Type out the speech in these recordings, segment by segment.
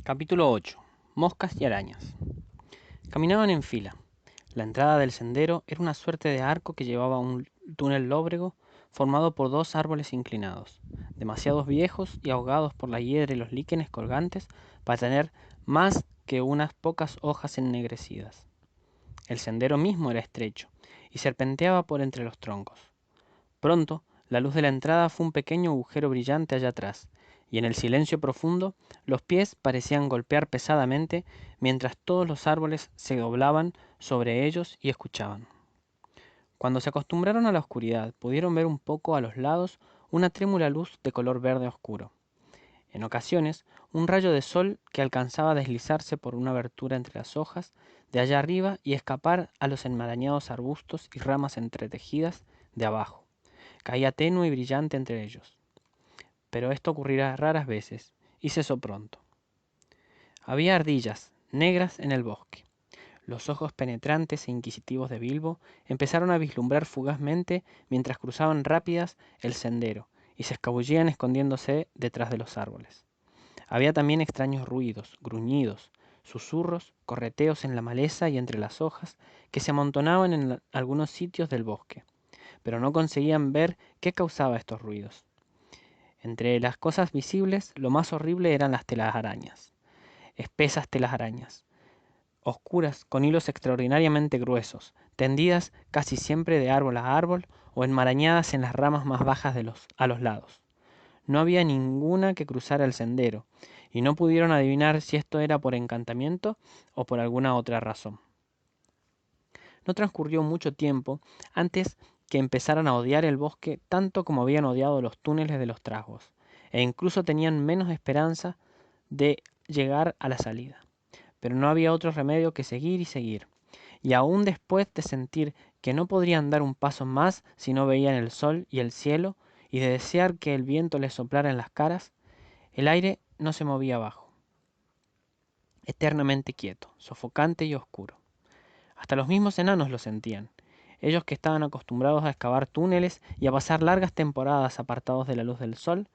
Capítulo 8. Moscas y arañas. Caminaban en fila. La entrada del sendero era una suerte de arco que llevaba a un túnel lóbrego formado por dos árboles inclinados, demasiados viejos y ahogados por la hiedra y los líquenes colgantes para tener más que unas pocas hojas ennegrecidas. El sendero mismo era estrecho y serpenteaba por entre los troncos. Pronto, la luz de la entrada fue un pequeño agujero brillante allá atrás, y en el silencio profundo los pies parecían golpear pesadamente mientras todos los árboles se doblaban sobre ellos y escuchaban. Cuando se acostumbraron a la oscuridad, pudieron ver un poco a los lados una trémula luz de color verde oscuro. En ocasiones, un rayo de sol que alcanzaba a deslizarse por una abertura entre las hojas de allá arriba y escapar a los enmarañados arbustos y ramas entretejidas de abajo. Caía tenue y brillante entre ellos. Pero esto ocurrirá raras veces, y cesó pronto. Había ardillas negras en el bosque. Los ojos penetrantes e inquisitivos de Bilbo empezaron a vislumbrar fugazmente mientras cruzaban rápidas el sendero y se escabullían escondiéndose detrás de los árboles. Había también extraños ruidos, gruñidos, susurros, correteos en la maleza y entre las hojas que se amontonaban en algunos sitios del bosque, pero no conseguían ver qué causaba estos ruidos. Entre las cosas visibles, lo más horrible eran las telarañas, espesas telarañas, oscuras, con hilos extraordinariamente gruesos, tendidas casi siempre de árbol a árbol o enmarañadas en las ramas más bajas a los lados. No había ninguna que cruzara el sendero, y no pudieron adivinar si esto era por encantamiento o por alguna otra razón. No transcurrió mucho tiempo antes que empezaran a odiar el bosque tanto como habían odiado los túneles de los trasgos, e incluso tenían menos esperanza de llegar a la salida. Pero no había otro remedio que seguir y seguir, y aún después de sentir que no podrían dar un paso más si no veían el sol y el cielo, y de desear que el viento les soplara en las caras, el aire no se movía abajo, eternamente quieto, sofocante y oscuro. Hasta los mismos enanos lo sentían, ellos que estaban acostumbrados a excavar túneles y a pasar largas temporadas apartados de la luz del sol,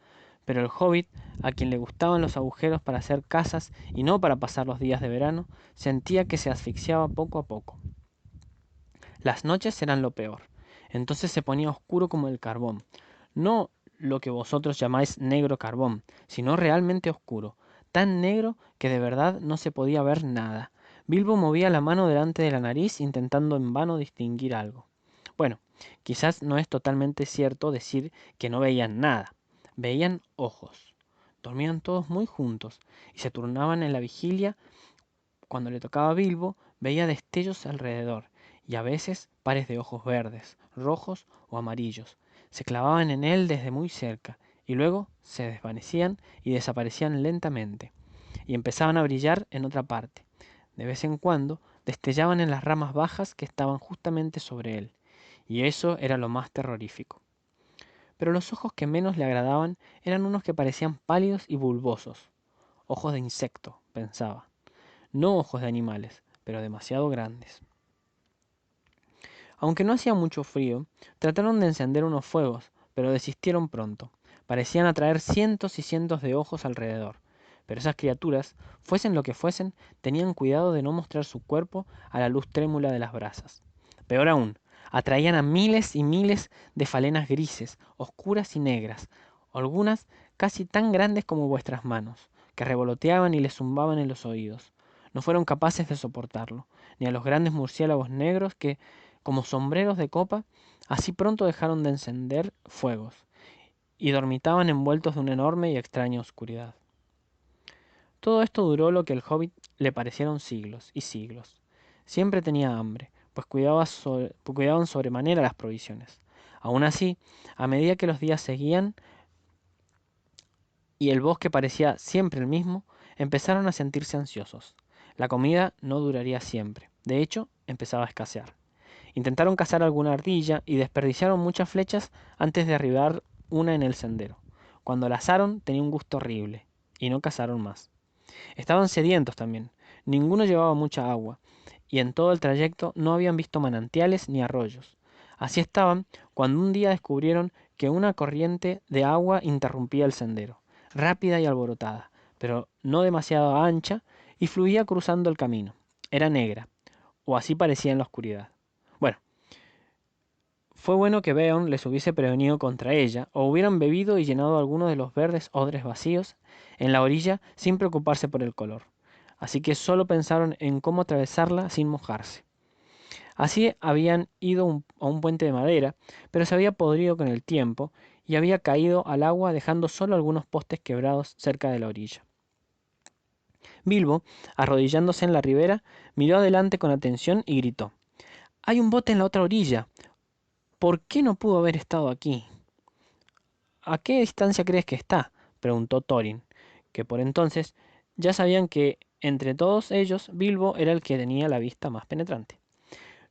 pero el hobbit, a quien le gustaban los agujeros para hacer casas y no para pasar los días de verano, sentía que se asfixiaba poco a poco. Las noches eran lo peor, entonces se ponía oscuro como el carbón, no lo que vosotros llamáis negro carbón, sino realmente oscuro, tan negro que de verdad no se podía ver nada. Bilbo movía la mano delante de la nariz intentando en vano distinguir algo. Bueno, quizás no es totalmente cierto decir que no veían nada. Veían ojos. Dormían todos muy juntos y se turnaban en la vigilia. Cuando le tocaba a Bilbo, veía destellos alrededor y a veces pares de ojos verdes, rojos o amarillos. Se clavaban en él desde muy cerca y luego se desvanecían y desaparecían lentamente y empezaban a brillar en otra parte. De vez en cuando destellaban en las ramas bajas que estaban justamente sobre él, y eso era lo más terrorífico. Pero los ojos que menos le agradaban eran unos que parecían pálidos y bulbosos. Ojos de insecto, pensaba. No ojos de animales, pero demasiado grandes. Aunque no hacía mucho frío, trataron de encender unos fuegos, pero desistieron pronto. Parecían atraer cientos y cientos de ojos alrededor. Pero esas criaturas, fuesen lo que fuesen, tenían cuidado de no mostrar su cuerpo a la luz trémula de las brasas. Peor aún, atraían a miles y miles de falenas grises, oscuras y negras, algunas casi tan grandes como vuestras manos, que revoloteaban y les zumbaban en los oídos. No fueron capaces de soportarlo, ni a los grandes murciélagos negros que, como sombreros de copa, así pronto dejaron de encender fuegos, y dormitaban envueltos de una enorme y extraña oscuridad. Todo esto duró lo que al hobbit le parecieron siglos y siglos. Siempre tenía hambre, pues cuidaban sobremanera las provisiones. Aun así, a medida que los días seguían y el bosque parecía siempre el mismo, empezaron a sentirse ansiosos. La comida no duraría siempre. De hecho, empezaba a escasear. Intentaron cazar alguna ardilla y desperdiciaron muchas flechas antes de arribar una en el sendero. Cuando la asaron tenía un gusto horrible, y no cazaron más. Estaban sedientos también. Ninguno llevaba mucha agua, y en todo el trayecto no habían visto manantiales ni arroyos. Así estaban cuando un día descubrieron que una corriente de agua interrumpía el sendero, rápida y alborotada. pero no demasiado ancha, y fluía cruzando el camino. Era negra, o así parecía en la oscuridad. Bueno, fue bueno que Beorn les hubiese prevenido contra ella, o hubieran bebido y llenado alguno de los verdes odres vacíos en la orilla sin preocuparse por el color. Así que solo pensaron en cómo atravesarla sin mojarse. Así habían ido a un puente de madera, pero se había podrido con el tiempo y había caído al agua dejando solo algunos postes quebrados cerca de la orilla. Bilbo, arrodillándose en la ribera, miró adelante con atención y gritó: «¡Hay un bote en la otra orilla! ¿Por qué no pudo haber estado aquí?» «¿A qué distancia crees que está?», preguntó Thorin, que por entonces ya sabían que entre todos ellos Bilbo era el que tenía la vista más penetrante.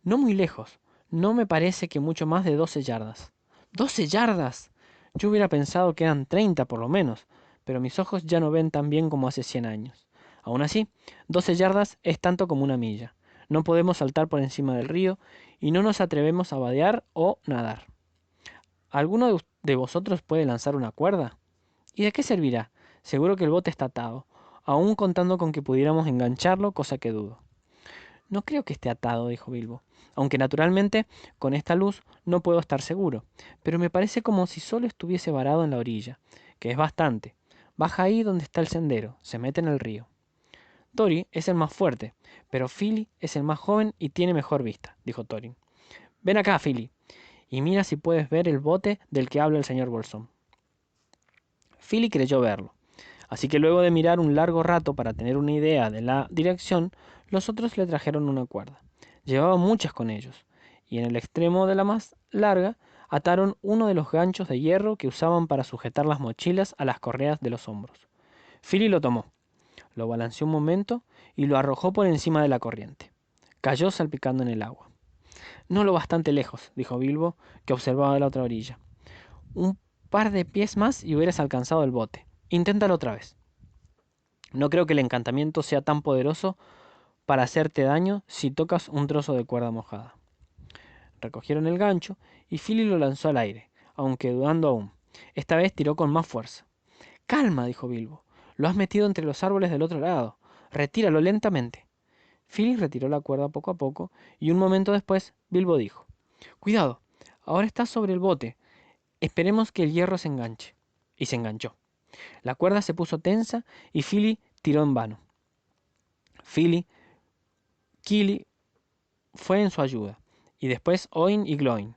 «No muy lejos. No me parece que mucho más de 12 yardas». ¡12 yardas! Yo hubiera pensado que eran 30 por lo menos, pero mis ojos ya no ven tan bien como hace 100 años. Aún así, 12 yardas es tanto como una milla. No podemos saltar por encima del río y no nos atrevemos a vadear o nadar. ¿Alguno de vosotros puede lanzar una cuerda? ¿Y de qué servirá? Seguro que el bote está atado, aún contando con que pudiéramos engancharlo, cosa que dudo. «No creo que esté atado», dijo Bilbo, «aunque naturalmente con esta luz no puedo estar seguro, pero me parece como si solo estuviese varado en la orilla, que es bastante. Baja ahí donde está el sendero, se mete en el río». «Dori es el más fuerte, pero Fili es el más joven y tiene mejor vista», dijo Thorin. «Ven acá, Fili, y mira si puedes ver el bote del que habla el señor Bolsón». Fili creyó verlo, así que luego de mirar un largo rato para tener una idea de la dirección, los otros le trajeron una cuerda. Llevaban muchas con ellos, y en el extremo de la más larga ataron uno de los ganchos de hierro que usaban para sujetar las mochilas a las correas de los hombros. Fili lo tomó, lo balanceó un momento y lo arrojó por encima de la corriente. Cayó salpicando en el agua. «No lo bastante lejos», dijo Bilbo, que observaba la otra orilla. «Un par de pies más y hubieras alcanzado el bote. Inténtalo otra vez». «No creo que el encantamiento sea tan poderoso para hacerte daño si tocas un trozo de cuerda mojada». Recogieron el gancho y Fili lo lanzó al aire, aunque dudando aún. Esta vez tiró con más fuerza. «Calma», dijo Bilbo. «Lo has metido entre los árboles del otro lado. Retíralo lentamente». Fili retiró la cuerda poco a poco y un momento después Bilbo dijo: «Cuidado, ahora estás sobre el bote. Esperemos que el hierro se enganche». Y se enganchó. La cuerda se puso tensa y Fili tiró en vano. Kili fue en su ayuda, y después Oin y Gloin.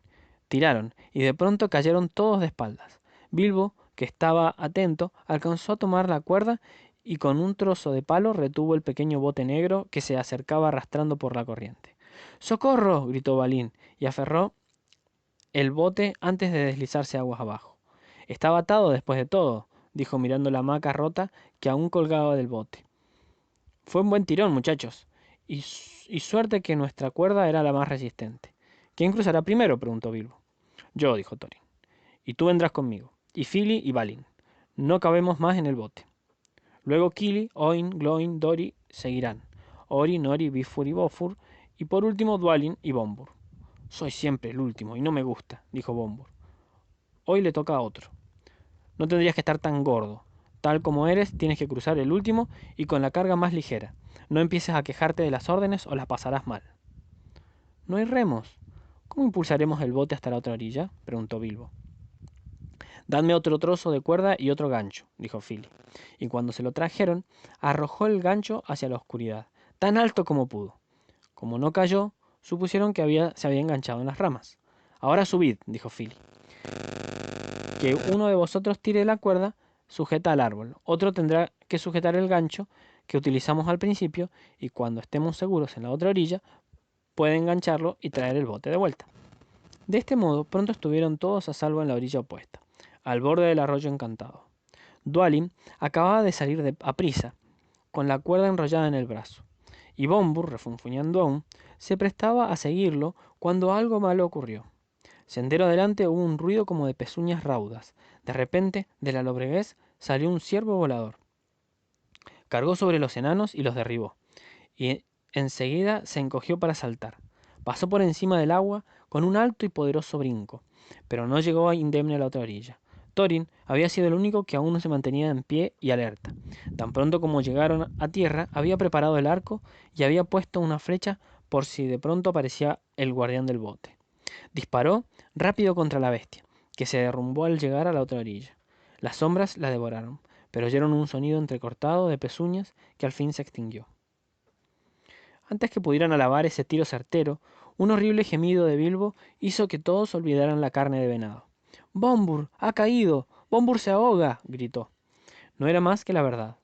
Tiraron, y de pronto cayeron todos de espaldas. Bilbo, que estaba atento, alcanzó a tomar la cuerda y con un trozo de palo retuvo el pequeño bote negro que se acercaba arrastrando por la corriente. «¡Socorro!», gritó Balín, y aferró el bote antes de deslizarse aguas abajo. «Estaba atado después de todo», dijo mirando la hamaca rota que aún colgaba del bote. «Fue un buen tirón, muchachos, y suerte que nuestra cuerda era la más resistente». «¿Quién cruzará primero?», preguntó Bilbo. «Yo», dijo Thorin, «y tú vendrás conmigo, y Fili y Balin. No cabemos más en el bote». Luego Kili, Oin, Gloin, Dori seguirán. Ori, Nori, Bifur y Bofur, y por último Dwalin y Bombur. «Soy siempre el último, y no me gusta», dijo Bombur. «Hoy le toca a otro». «No tendrías que estar tan gordo. Tal como eres, tienes que cruzar el último y con la carga más ligera. No empieces a quejarte de las órdenes o las pasarás mal». «No hay remos. ¿Cómo impulsaremos el bote hasta la otra orilla?», preguntó Bilbo. «Dadme otro trozo de cuerda y otro gancho», dijo Fili, y cuando se lo trajeron, arrojó el gancho hacia la oscuridad, tan alto como pudo. Como no cayó, supusieron que se había enganchado en las ramas. «Ahora subid», dijo Fili. «Que uno de vosotros tire la cuerda sujeta al árbol, otro tendrá que sujetar el gancho que utilizamos al principio, y cuando estemos seguros en la otra orilla, puede engancharlo y traer el bote de vuelta». De este modo, pronto estuvieron todos a salvo en la orilla opuesta, al borde del arroyo encantado. Dwalin acababa de salir a prisa, con la cuerda enrollada en el brazo, y Bombur, refunfuñando aún, se prestaba a seguirlo cuando algo malo ocurrió. Sendero adelante hubo un ruido como de pezuñas raudas. De repente, de la lobreguez salió un ciervo volador. Cargó sobre los enanos y los derribó, y enseguida se encogió para saltar. Pasó por encima del agua con un alto y poderoso brinco, pero no llegó indemne a la otra orilla. Thorin había sido el único que aún no se mantenía en pie y alerta. Tan pronto como llegaron a tierra, había preparado el arco y había puesto una flecha por si de pronto aparecía el guardián del bote. Disparó rápido contra la bestia, que se derrumbó al llegar a la otra orilla. Las sombras la devoraron, pero oyeron un sonido entrecortado de pezuñas que al fin se extinguió. Antes que pudieran alabar ese tiro certero, un horrible gemido de Bilbo hizo que todos olvidaran la carne de venado. «¡Bombur! ¡Ha caído! ¡Bombur se ahoga!», gritó. No era más que la verdad.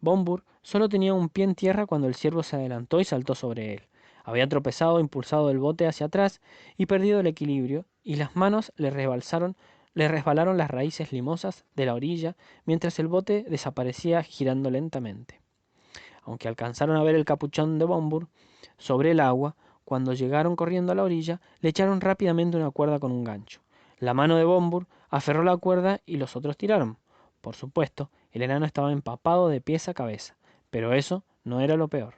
Bombur solo tenía un pie en tierra cuando el ciervo se adelantó y saltó sobre él. Había tropezado, impulsado el bote hacia atrás y perdido el equilibrio, y las manos le resbalaron las raíces limosas de la orilla mientras el bote desaparecía girando lentamente. Aunque alcanzaron a ver el capuchón de Bombur sobre el agua, cuando llegaron corriendo a la orilla, le echaron rápidamente una cuerda con un gancho. La mano de Bombur aferró la cuerda y los otros tiraron. Por supuesto, el enano estaba empapado de pies a cabeza, pero eso no era lo peor.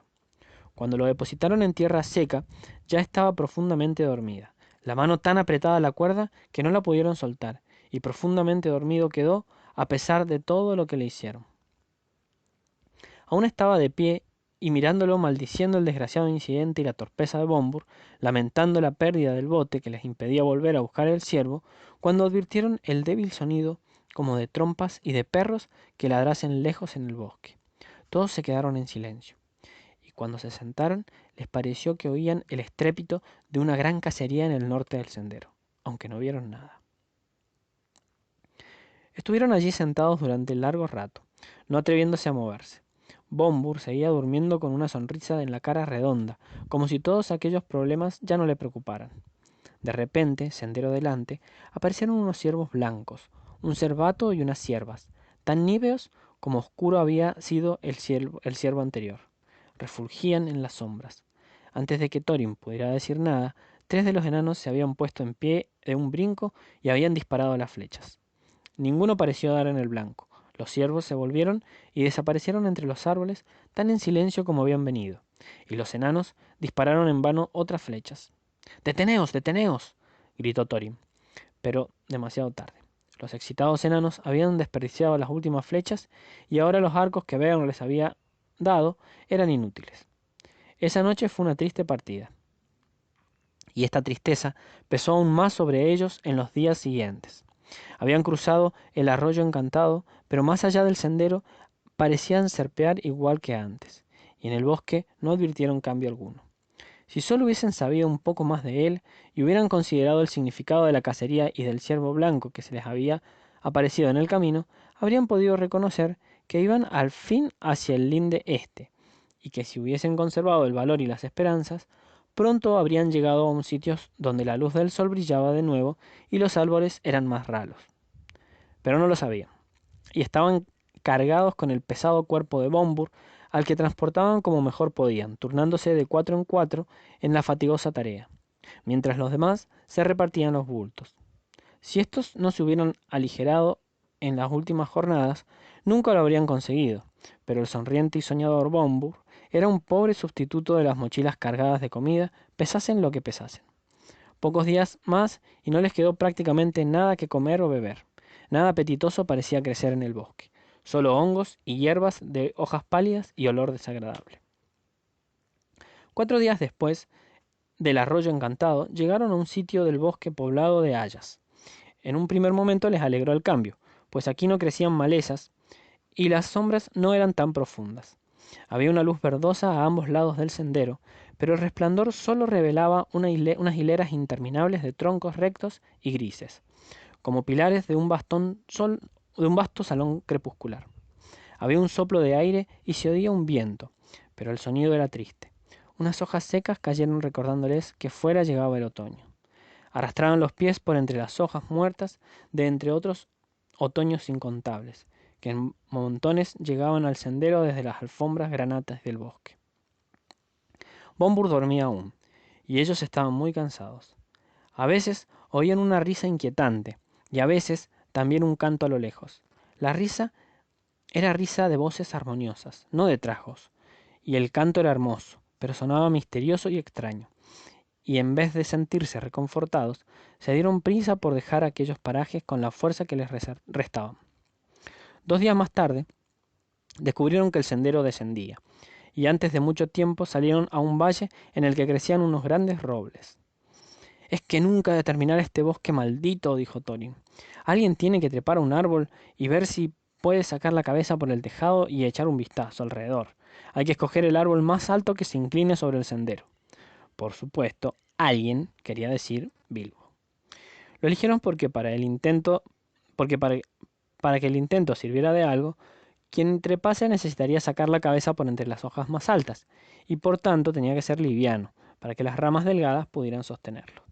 Cuando lo depositaron en tierra seca, ya estaba profundamente dormida. La mano tan apretada a la cuerda que no la pudieron soltar, y profundamente dormido quedó a pesar de todo lo que le hicieron. Aún estaba de pie y mirándolo, maldiciendo el desgraciado incidente y la torpeza de Bombur, lamentando la pérdida del bote que les impedía volver a buscar el ciervo, cuando advirtieron el débil sonido como de trompas y de perros que ladrasen lejos en el bosque. Todos se quedaron en silencio, y cuando se sentaron les pareció que oían el estrépito de una gran cacería en el norte del sendero, aunque no vieron nada. Estuvieron allí sentados durante largo rato, no atreviéndose a moverse. Bombur seguía durmiendo con una sonrisa en la cara redonda, como si todos aquellos problemas ya no le preocuparan. De repente, sendero delante, aparecieron unos ciervos blancos, un cervato y unas ciervas, tan níveos como oscuro había sido el ciervo anterior. Refulgían en las sombras. Antes de que Thorin pudiera decir nada, 3 de los enanos se habían puesto en pie de un brinco y habían disparado las flechas. Ninguno pareció dar en el blanco. Los ciervos se volvieron y desaparecieron entre los árboles tan en silencio como habían venido, y los enanos dispararon en vano otras flechas. «¡Deteneos, deteneos!», gritó Thorin, pero demasiado tarde. Los excitados enanos habían desperdiciado las últimas flechas y ahora los arcos que Beorn les había dado eran inútiles. Esa noche fue una triste partida, y esta tristeza pesó aún más sobre ellos en los días siguientes. Habían cruzado el arroyo encantado, pero más allá del sendero parecían serpear igual que antes, y en el bosque no advirtieron cambio alguno. Si solo hubiesen sabido un poco más de él y hubieran considerado el significado de la cacería y del ciervo blanco que se les había aparecido en el camino, habrían podido reconocer que iban al fin hacia el linde este, y que si hubiesen conservado el valor y las esperanzas, pronto habrían llegado a un sitio donde la luz del sol brillaba de nuevo y los árboles eran más ralos. Pero no lo sabían, y estaban cargados con el pesado cuerpo de Bombur, al que transportaban como mejor podían, turnándose de 4 en 4 en la fatigosa tarea, mientras los demás se repartían los bultos. Si estos no se hubieran aligerado en las últimas jornadas, nunca lo habrían conseguido, pero el sonriente y soñador Bombur era un pobre sustituto de las mochilas cargadas de comida, pesasen lo que pesasen. Pocos días más y no les quedó prácticamente nada que comer o beber. Nada apetitoso parecía crecer en el bosque, solo hongos y hierbas de hojas pálidas y olor desagradable. 4 días después del arroyo encantado, llegaron a un sitio del bosque poblado de hayas. En un primer momento les alegró el cambio, pues aquí no crecían malezas y las sombras no eran tan profundas. Había una luz verdosa a ambos lados del sendero, pero el resplandor solo revelaba unas hileras interminables de troncos rectos y grises, como pilares de un vasto salón crepuscular. Había un soplo de aire y se oía un viento, pero el sonido era triste. Unas hojas secas cayeron recordándoles que fuera llegaba el otoño. Arrastraban los pies por entre las hojas muertas de entre otros otoños incontables, que en montones llegaban al sendero desde las alfombras granatas del bosque. Bombur dormía aún, y ellos estaban muy cansados. A veces oían una risa inquietante, y a veces también un canto a lo lejos. La risa era risa de voces armoniosas, no de tragos, y el canto era hermoso, pero sonaba misterioso y extraño, y en vez de sentirse reconfortados, se dieron prisa por dejar aquellos parajes con la fuerza que les restaba. 2 días más tarde, descubrieron que el sendero descendía, y antes de mucho tiempo salieron a un valle en el que crecían unos grandes robles. «Es que nunca he de terminar este bosque maldito», dijo Thorin. «Alguien tiene que trepar a un árbol y ver si puede sacar la cabeza por el tejado y echar un vistazo alrededor. Hay que escoger el árbol más alto que se incline sobre el sendero». Por supuesto, alguien quería decir Bilbo. Lo eligieron porque para que el intento sirviera de algo, quien trepase necesitaría sacar la cabeza por entre las hojas más altas, y por tanto tenía que ser liviano, para que las ramas delgadas pudieran sostenerlo.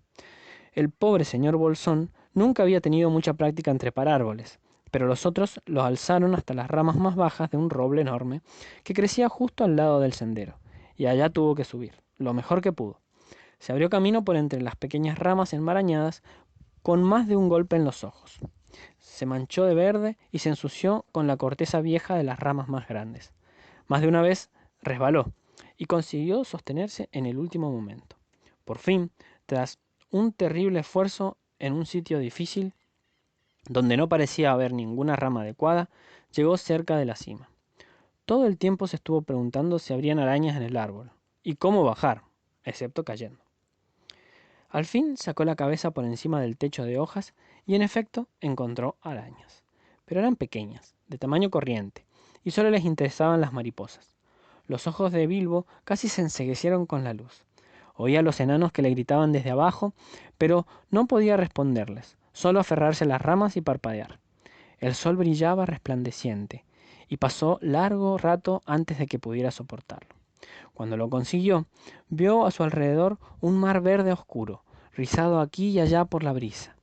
El pobre señor Bolsón nunca había tenido mucha práctica en trepar árboles, pero los otros los alzaron hasta las ramas más bajas de un roble enorme que crecía justo al lado del sendero, y allá tuvo que subir, lo mejor que pudo. Se abrió camino por entre las pequeñas ramas enmarañadas con más de un golpe en los ojos. Se manchó de verde y se ensució con la corteza vieja de las ramas más grandes. Más de una vez resbaló y consiguió sostenerse en el último momento. Por fin, tras un terrible esfuerzo en un sitio difícil, donde no parecía haber ninguna rama adecuada, llegó cerca de la cima. Todo el tiempo se estuvo preguntando si habrían arañas en el árbol, y cómo bajar, excepto cayendo. Al fin sacó la cabeza por encima del techo de hojas y en efecto encontró arañas. Pero eran pequeñas, de tamaño corriente, y solo les interesaban las mariposas. Los ojos de Bilbo casi se enceguecieron con la luz. Oía a los enanos que le gritaban desde abajo, pero no podía responderles, solo aferrarse a las ramas y parpadear. El sol brillaba resplandeciente, y pasó largo rato antes de que pudiera soportarlo. Cuando lo consiguió, vio a su alrededor un mar verde oscuro, rizado aquí y allá por la brisa,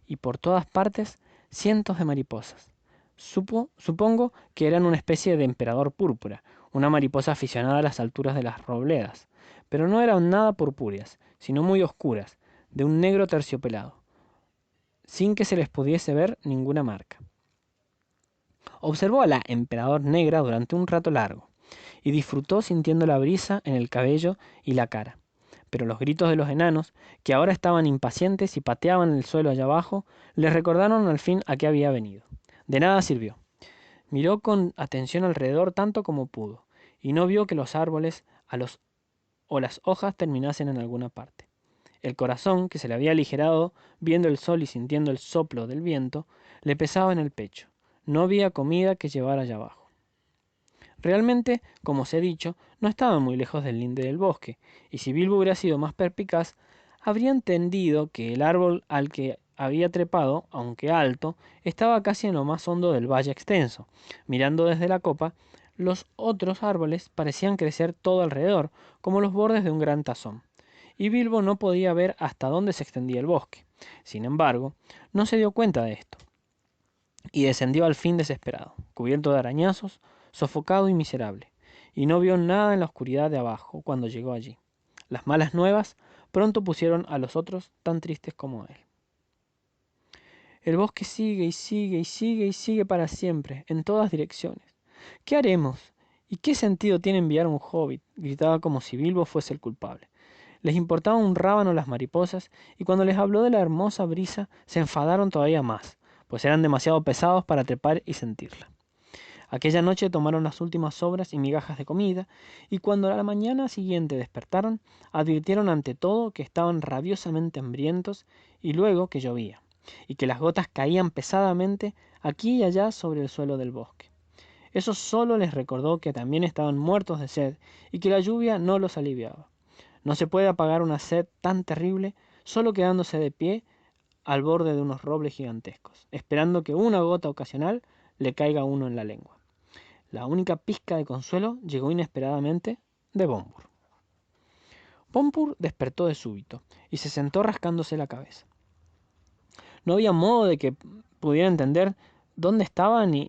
y por todas partes cientos de mariposas. Supongo que eran una especie de emperador púrpura, una mariposa aficionada a las alturas de las robledas, pero no eran nada purpúreas, sino muy oscuras, de un negro terciopelado, sin que se les pudiese ver ninguna marca. Observó a la emperador negra durante un rato largo, y disfrutó sintiendo la brisa en el cabello y la cara. Pero los gritos de los enanos, que ahora estaban impacientes y pateaban el suelo allá abajo, les recordaron al fin a qué había venido. De nada sirvió. Miró con atención alrededor tanto como pudo, y no vio que los árboles o las hojas terminasen en alguna parte. El corazón, que se le había aligerado viendo el sol y sintiendo el soplo del viento, le pesaba en el pecho. No había comida que llevar allá abajo. Realmente, como os he dicho, no estaban muy lejos del linde del bosque, y si Bilbo hubiera sido más perspicaz, habría entendido que el árbol al que había trepado, aunque alto, estaba casi en lo más hondo del valle extenso. Mirando desde la copa, los otros árboles parecían crecer todo alrededor, como los bordes de un gran tazón, y Bilbo no podía ver hasta dónde se extendía el bosque. Sin embargo, no se dio cuenta de esto, y descendió al fin desesperado, cubierto de arañazos, sofocado y miserable, y no vio nada en la oscuridad de abajo cuando llegó allí. Las malas nuevas pronto pusieron a los otros tan tristes como él. El bosque sigue y sigue y sigue y sigue para siempre, en todas direcciones. ¿Qué haremos? ¿Y qué sentido tiene enviar a un hobbit? Gritaba como si Bilbo fuese el culpable. Les importaba un rábano las mariposas, y cuando les habló de la hermosa brisa, se enfadaron todavía más, pues eran demasiado pesados para trepar y sentirla. Aquella noche tomaron las últimas sobras y migajas de comida, y cuando a la mañana siguiente despertaron, advirtieron ante todo que estaban rabiosamente hambrientos, y luego que llovía, y que las gotas caían pesadamente aquí y allá sobre el suelo del bosque. Eso solo les recordó que también estaban muertos de sed, y que la lluvia no los aliviaba. No se puede apagar una sed tan terrible solo quedándose de pie al borde de unos robles gigantescos, esperando que una gota ocasional le caiga a uno en la lengua. La única pizca de consuelo llegó inesperadamente de Bombur. Bombur despertó de súbito y se sentó rascándose la cabeza. No había modo de que pudiera entender dónde estaba ni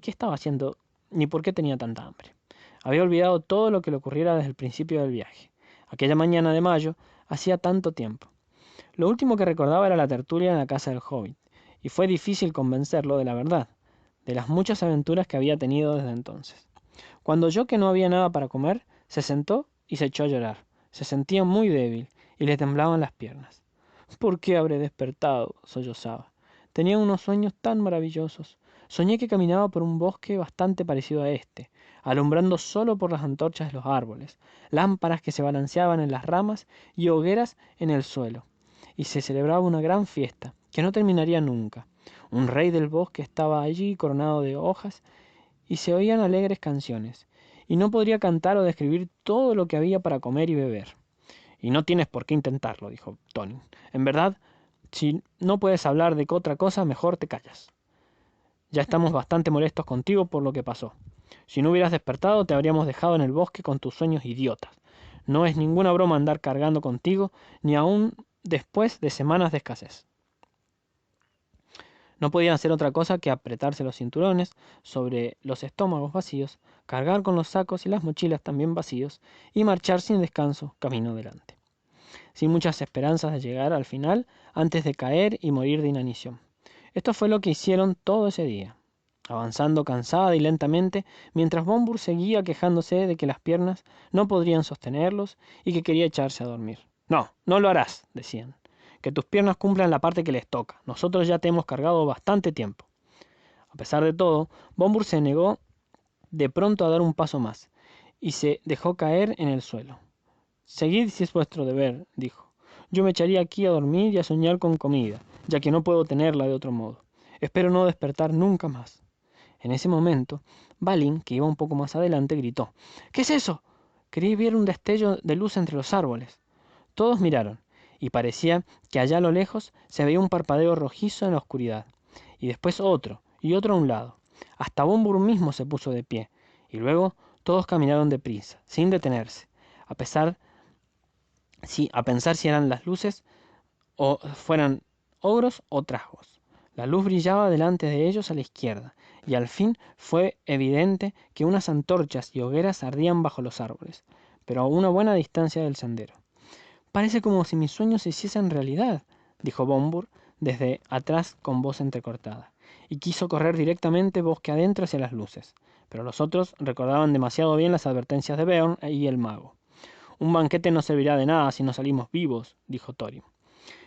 qué estaba haciendo, ni por qué tenía tanta hambre. Había olvidado todo lo que le ocurriera desde el principio del viaje. Aquella mañana de mayo hacía tanto tiempo. Lo último que recordaba era la tertulia en la casa del hobbit, y fue difícil convencerlo de la verdad, de las muchas aventuras que había tenido desde entonces. Cuando oyó que no había nada para comer, se sentó y se echó a llorar. Se sentía muy débil, y le temblaban las piernas. ¿Por qué habré despertado?, sollozaba. Tenía unos sueños tan maravillosos. Soñé que caminaba por un bosque bastante parecido a este, alumbrando solo por las antorchas de los árboles, lámparas que se balanceaban en las ramas y hogueras en el suelo. Y se celebraba una gran fiesta, que no terminaría nunca. Un rey del bosque estaba allí coronado de hojas y se oían alegres canciones, y no podría cantar o describir todo lo que había para comer y beber. Y no tienes por qué intentarlo, dijo Tony. En verdad, si no puedes hablar de otra cosa, mejor te callas. Ya estamos bastante molestos contigo por lo que pasó. Si no hubieras despertado, te habríamos dejado en el bosque con tus sueños idiotas. No es ninguna broma andar cargando contigo, ni aún después de semanas de escasez. No podían hacer otra cosa que apretarse los cinturones sobre los estómagos vacíos, cargar con los sacos y las mochilas también vacíos, y marchar sin descanso camino adelante, sin muchas esperanzas de llegar al final antes de caer y morir de inanición. Esto fue lo que hicieron todo ese día, avanzando cansada y lentamente, mientras Bombur seguía quejándose de que las piernas no podrían sostenerlos y que quería echarse a dormir. No, no lo harás, decían. Que tus piernas cumplan la parte que les toca. Nosotros ya te hemos cargado bastante tiempo. A pesar de todo, Bombur se negó de pronto a dar un paso más, y se dejó caer en el suelo. Seguid si es vuestro deber, dijo. Yo me echaría aquí a dormir y a soñar con comida, ya que no puedo tenerla de otro modo. Espero no despertar nunca más. En ese momento, Balin, que iba un poco más adelante, gritó. ¿Qué es eso? Creí ver un destello de luz entre los árboles. Todos miraron, y parecía que allá a lo lejos se veía un parpadeo rojizo en la oscuridad, y después otro, y otro a un lado. Hasta Bombur mismo se puso de pie, y luego todos caminaron deprisa, sin detenerse, a pensar si eran las luces o fueran ogros o trasgos. La luz brillaba delante de ellos a la izquierda, y al fin fue evidente que unas antorchas y hogueras ardían bajo los árboles, pero a una buena distancia del sendero. Parece como si mis sueños se hiciesen realidad, dijo Bombur desde atrás con voz entrecortada, y quiso correr directamente bosque adentro hacia las luces, pero los otros recordaban demasiado bien las advertencias de Beorn y el mago. Un banquete no servirá de nada si no salimos vivos, dijo Thorin.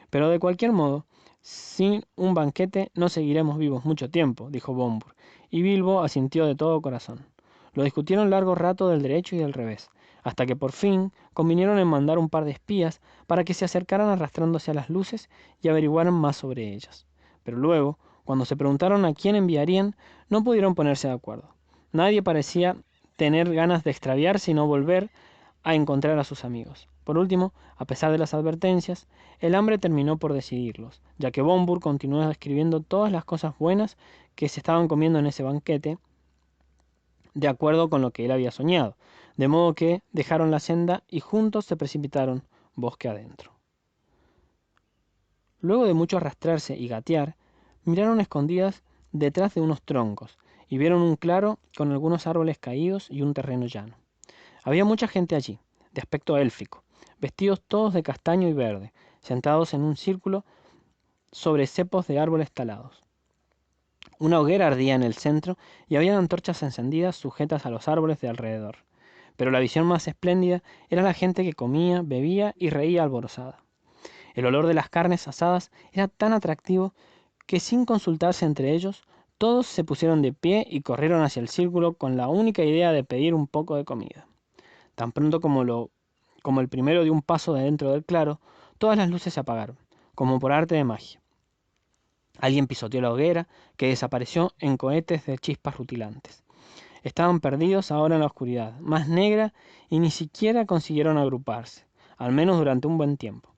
Pero de cualquier modo, sin un banquete no seguiremos vivos mucho tiempo, dijo Bombur, y Bilbo asintió de todo corazón. Lo discutieron largo rato del derecho y del revés, hasta que por fin convinieron en mandar un par de espías para que se acercaran arrastrándose a las luces y averiguaran más sobre ellas. Pero luego, cuando se preguntaron a quién enviarían, no pudieron ponerse de acuerdo. Nadie parecía tener ganas de extraviarse y no volver a encontrar a sus amigos. Por último, a pesar de las advertencias, el hambre terminó por decidirlos, ya que Bombur continuó describiendo todas las cosas buenas que se estaban comiendo en ese banquete, de acuerdo con lo que él había soñado, de modo que dejaron la senda y juntos se precipitaron bosque adentro. Luego de mucho arrastrarse y gatear, miraron escondidas detrás de unos troncos y vieron un claro con algunos árboles caídos y un terreno llano. Había mucha gente allí, de aspecto élfico, vestidos todos de castaño y verde, sentados en un círculo sobre cepos de árboles talados. Una hoguera ardía en el centro y había antorchas encendidas sujetas a los árboles de alrededor. Pero la visión más espléndida era la gente que comía, bebía y reía alborozada. El olor de las carnes asadas era tan atractivo que sin consultarse entre ellos, todos se pusieron de pie y corrieron hacia el círculo con la única idea de pedir un poco de comida. Tan pronto como el primero dio un paso de dentro del claro, todas las luces se apagaron, como por arte de magia. Alguien pisoteó la hoguera, que desapareció en cohetes de chispas rutilantes. Estaban perdidos ahora en la oscuridad, más negra, y ni siquiera consiguieron agruparse, al menos durante un buen tiempo.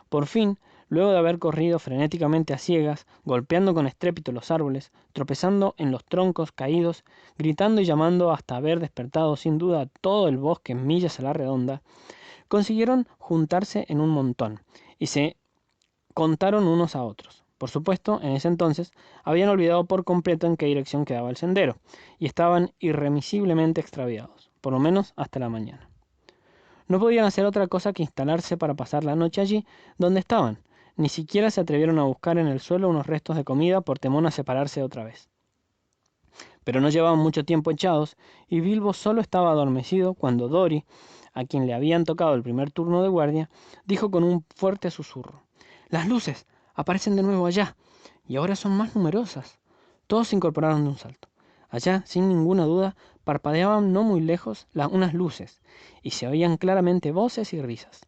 Por fin, luego de haber corrido frenéticamente a ciegas, golpeando con estrépito los árboles, tropezando en los troncos caídos, gritando y llamando hasta haber despertado sin duda todo el bosque en millas a la redonda, consiguieron juntarse en un montón, y se contaron unos a otros. Por supuesto, en ese entonces, habían olvidado por completo en qué dirección quedaba el sendero, y estaban irremisiblemente extraviados, por lo menos hasta la mañana. No podían hacer otra cosa que instalarse para pasar la noche allí donde estaban. Ni siquiera se atrevieron a buscar en el suelo unos restos de comida por temor a separarse otra vez. Pero no llevaban mucho tiempo echados, y Bilbo solo estaba adormecido cuando Dori, a quien le habían tocado el primer turno de guardia, dijo con un fuerte susurro: «¡Las luces! Aparecen de nuevo allá, y ahora son más numerosas». Todos se incorporaron de un salto. Allá, sin ninguna duda, parpadeaban no muy lejos unas luces, y se oían claramente voces y risas.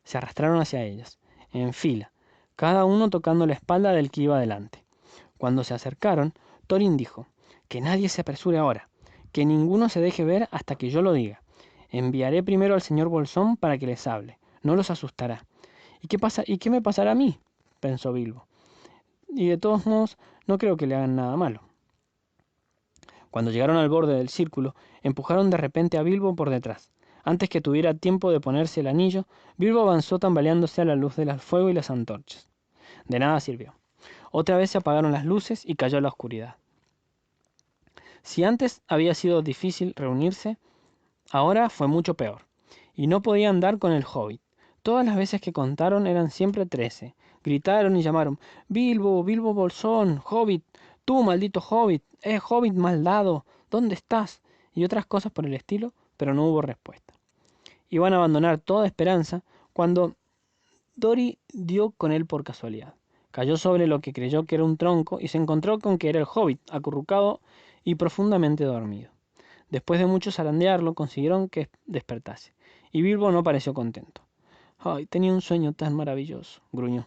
Se arrastraron hacia ellas, en fila, cada uno tocando la espalda del que iba delante. Cuando se acercaron, Thorin dijo: «Que nadie se apresure ahora, que ninguno se deje ver hasta que yo lo diga. Enviaré primero al señor Bolsón para que les hable. No los asustará». ¿Y qué me pasará a mí?», pensó Bilbo. «Y de todos modos, no creo que le hagan nada malo». Cuando llegaron al borde del círculo, empujaron de repente a Bilbo por detrás. Antes que tuviera tiempo de ponerse el anillo, Bilbo avanzó tambaleándose a la luz del fuego y las antorchas. De nada sirvió. Otra vez se apagaron las luces y cayó la oscuridad. Si antes había sido difícil reunirse, ahora fue mucho peor. Y no podían dar con el hobbit. Todas las veces que contaron eran siempre 13. Gritaron y llamaron: «Bilbo, Bilbo Bolsón, hobbit, tú maldito hobbit, hobbit maldado, ¿dónde estás?», y otras cosas por el estilo, pero no hubo respuesta. Iban a abandonar toda esperanza cuando Dori dio con él por casualidad. Cayó sobre lo que creyó que era un tronco y se encontró con que era el hobbit, acurrucado y profundamente dormido. Después de mucho zarandearlo, consiguieron que despertase, y Bilbo no pareció contento. «Ay, tenía un sueño tan maravilloso», gruñó.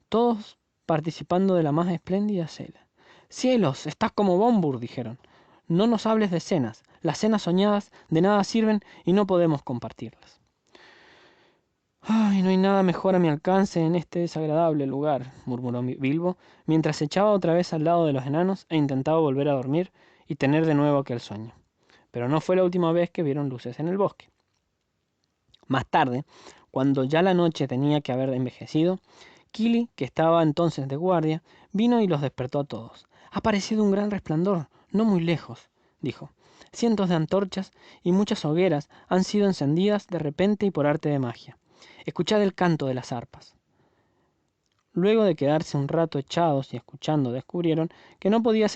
Todos participando de la más espléndida cena. «¡Cielos! Estás como Bombur», dijeron. «No nos hables de cenas. Las cenas soñadas de nada sirven y no podemos compartirlas». «Ay, no hay nada mejor a mi alcance en este desagradable lugar», murmuró Bilbo, mientras se echaba otra vez al lado de los enanos e intentaba volver a dormir y tener de nuevo aquel sueño. Pero no fue la última vez que vieron luces en el bosque. Más tarde, cuando ya la noche tenía que haber envejecido, Kili, que estaba entonces de guardia, vino y los despertó a todos. «Ha aparecido un gran resplandor, no muy lejos», dijo. «Cientos de antorchas y muchas hogueras han sido encendidas de repente y por arte de magia. Escuchad el canto de las arpas». Luego de quedarse un rato echados y escuchando, descubrieron que no podía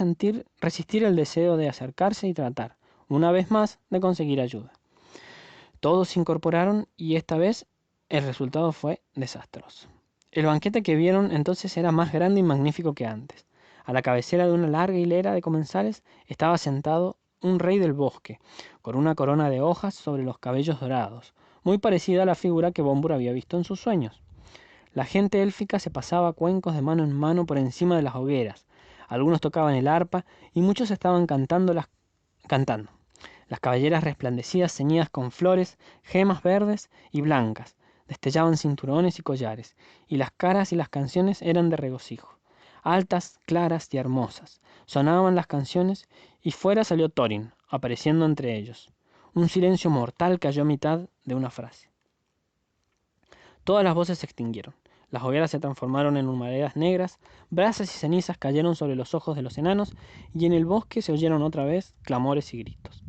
resistir el deseo de acercarse y tratar, una vez más, de conseguir ayuda. Todos se incorporaron y esta vez el resultado fue desastroso. El banquete que vieron entonces era más grande y magnífico que antes. A la cabecera de una larga hilera de comensales estaba sentado un rey del bosque, con una corona de hojas sobre los cabellos dorados, muy parecida a la figura que Bombur había visto en sus sueños. La gente élfica se pasaba cuencos de mano en mano por encima de las hogueras. Algunos tocaban el arpa y muchos estaban cantando. Las cabelleras resplandecidas ceñidas con flores, gemas verdes y blancas, destellaban cinturones y collares, y las caras y las canciones eran de regocijo. Altas, claras y hermosas. Sonaban las canciones y fuera salió Thorin, apareciendo entre ellos. Un silencio mortal cayó a mitad de una frase. Todas las voces se extinguieron. Las hogueras se transformaron en humaredas negras, brasas y cenizas cayeron sobre los ojos de los enanos, y en el bosque se oyeron otra vez clamores y gritos.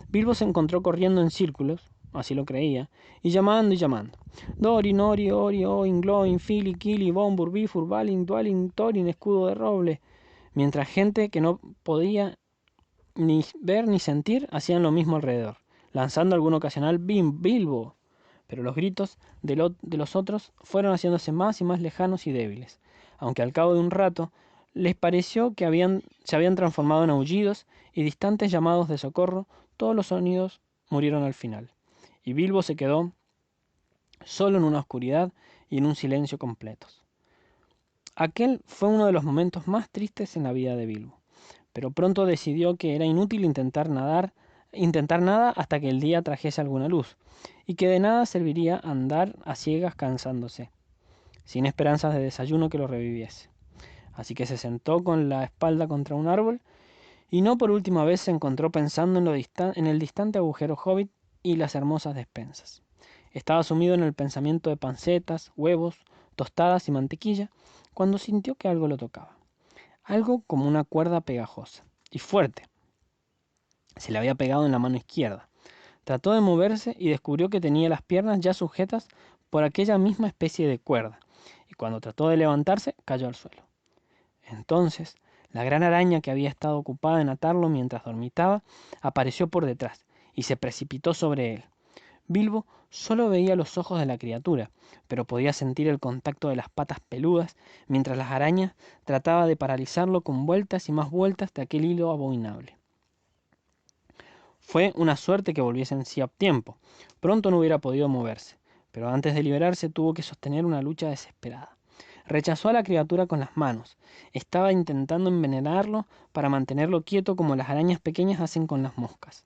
Bilbo se encontró corriendo en círculos, así lo creía, y llamando y llamando. «Dori, Nori, Ori, Oin, Gloin, Fili, Kili, Bombur, Bifur, Balin, Dwalin, Thorin, escudo de roble», mientras gente que no podía ni ver ni sentir hacían lo mismo alrededor, lanzando algún ocasional «¡Bim, Bilbo!». Pero los gritos de los otros fueron haciéndose más y más lejanos y débiles, aunque al cabo de un rato les pareció que se habían transformado en aullidos y distantes llamados de socorro. Todos los sonidos murieron al final, y Bilbo se quedó solo en una oscuridad y en un silencio completos. Aquel fue uno de los momentos más tristes en la vida de Bilbo, pero pronto decidió que era inútil intentar nada hasta que el día trajese alguna luz, y que de nada serviría andar a ciegas cansándose, sin esperanzas de desayuno que lo reviviese. Así que se sentó con la espalda contra un árbol, y no por última vez se encontró pensando en el distante agujero hobbit y las hermosas despensas. Estaba sumido en el pensamiento de pancetas, huevos, tostadas y mantequilla, cuando sintió que algo lo tocaba. Algo como una cuerda pegajosa y fuerte. Se le había pegado en la mano izquierda. Trató de moverse y descubrió que tenía las piernas ya sujetas por aquella misma especie de cuerda, y cuando trató de levantarse, cayó al suelo. Entonces, La gran araña que había estado ocupada en atarlo mientras dormitaba apareció por detrás y se precipitó sobre él. Bilbo solo veía los ojos de la criatura, pero podía sentir el contacto de las patas peludas mientras las arañas trataba de paralizarlo con vueltas y más vueltas de aquel hilo abominable. Fue una suerte que volviese en sí a tiempo. Pronto no hubiera podido moverse, pero antes de liberarse tuvo que sostener una lucha desesperada. Rechazó a la criatura con las manos. Estaba intentando envenenarlo para mantenerlo quieto como las arañas pequeñas hacen con las moscas,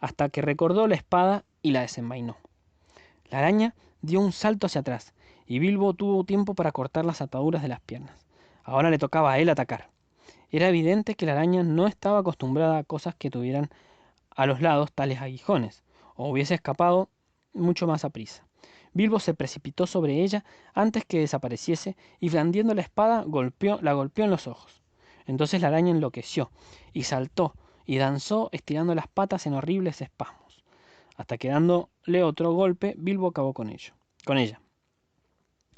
hasta que recordó la espada y la desenvainó. La araña dio un salto hacia atrás, y Bilbo tuvo tiempo para cortar las ataduras de las piernas. Ahora le tocaba a él atacar. Era evidente que la araña no estaba acostumbrada a cosas que tuvieran a los lados tales aguijones, o hubiese escapado mucho más aprisa. Bilbo se precipitó sobre ella antes que desapareciese y blandiendo la espada la golpeó en los ojos. Entonces la araña enloqueció y saltó y danzó estirando las patas en horribles espasmos, hasta que dándole otro golpe, Bilbo acabó con ella.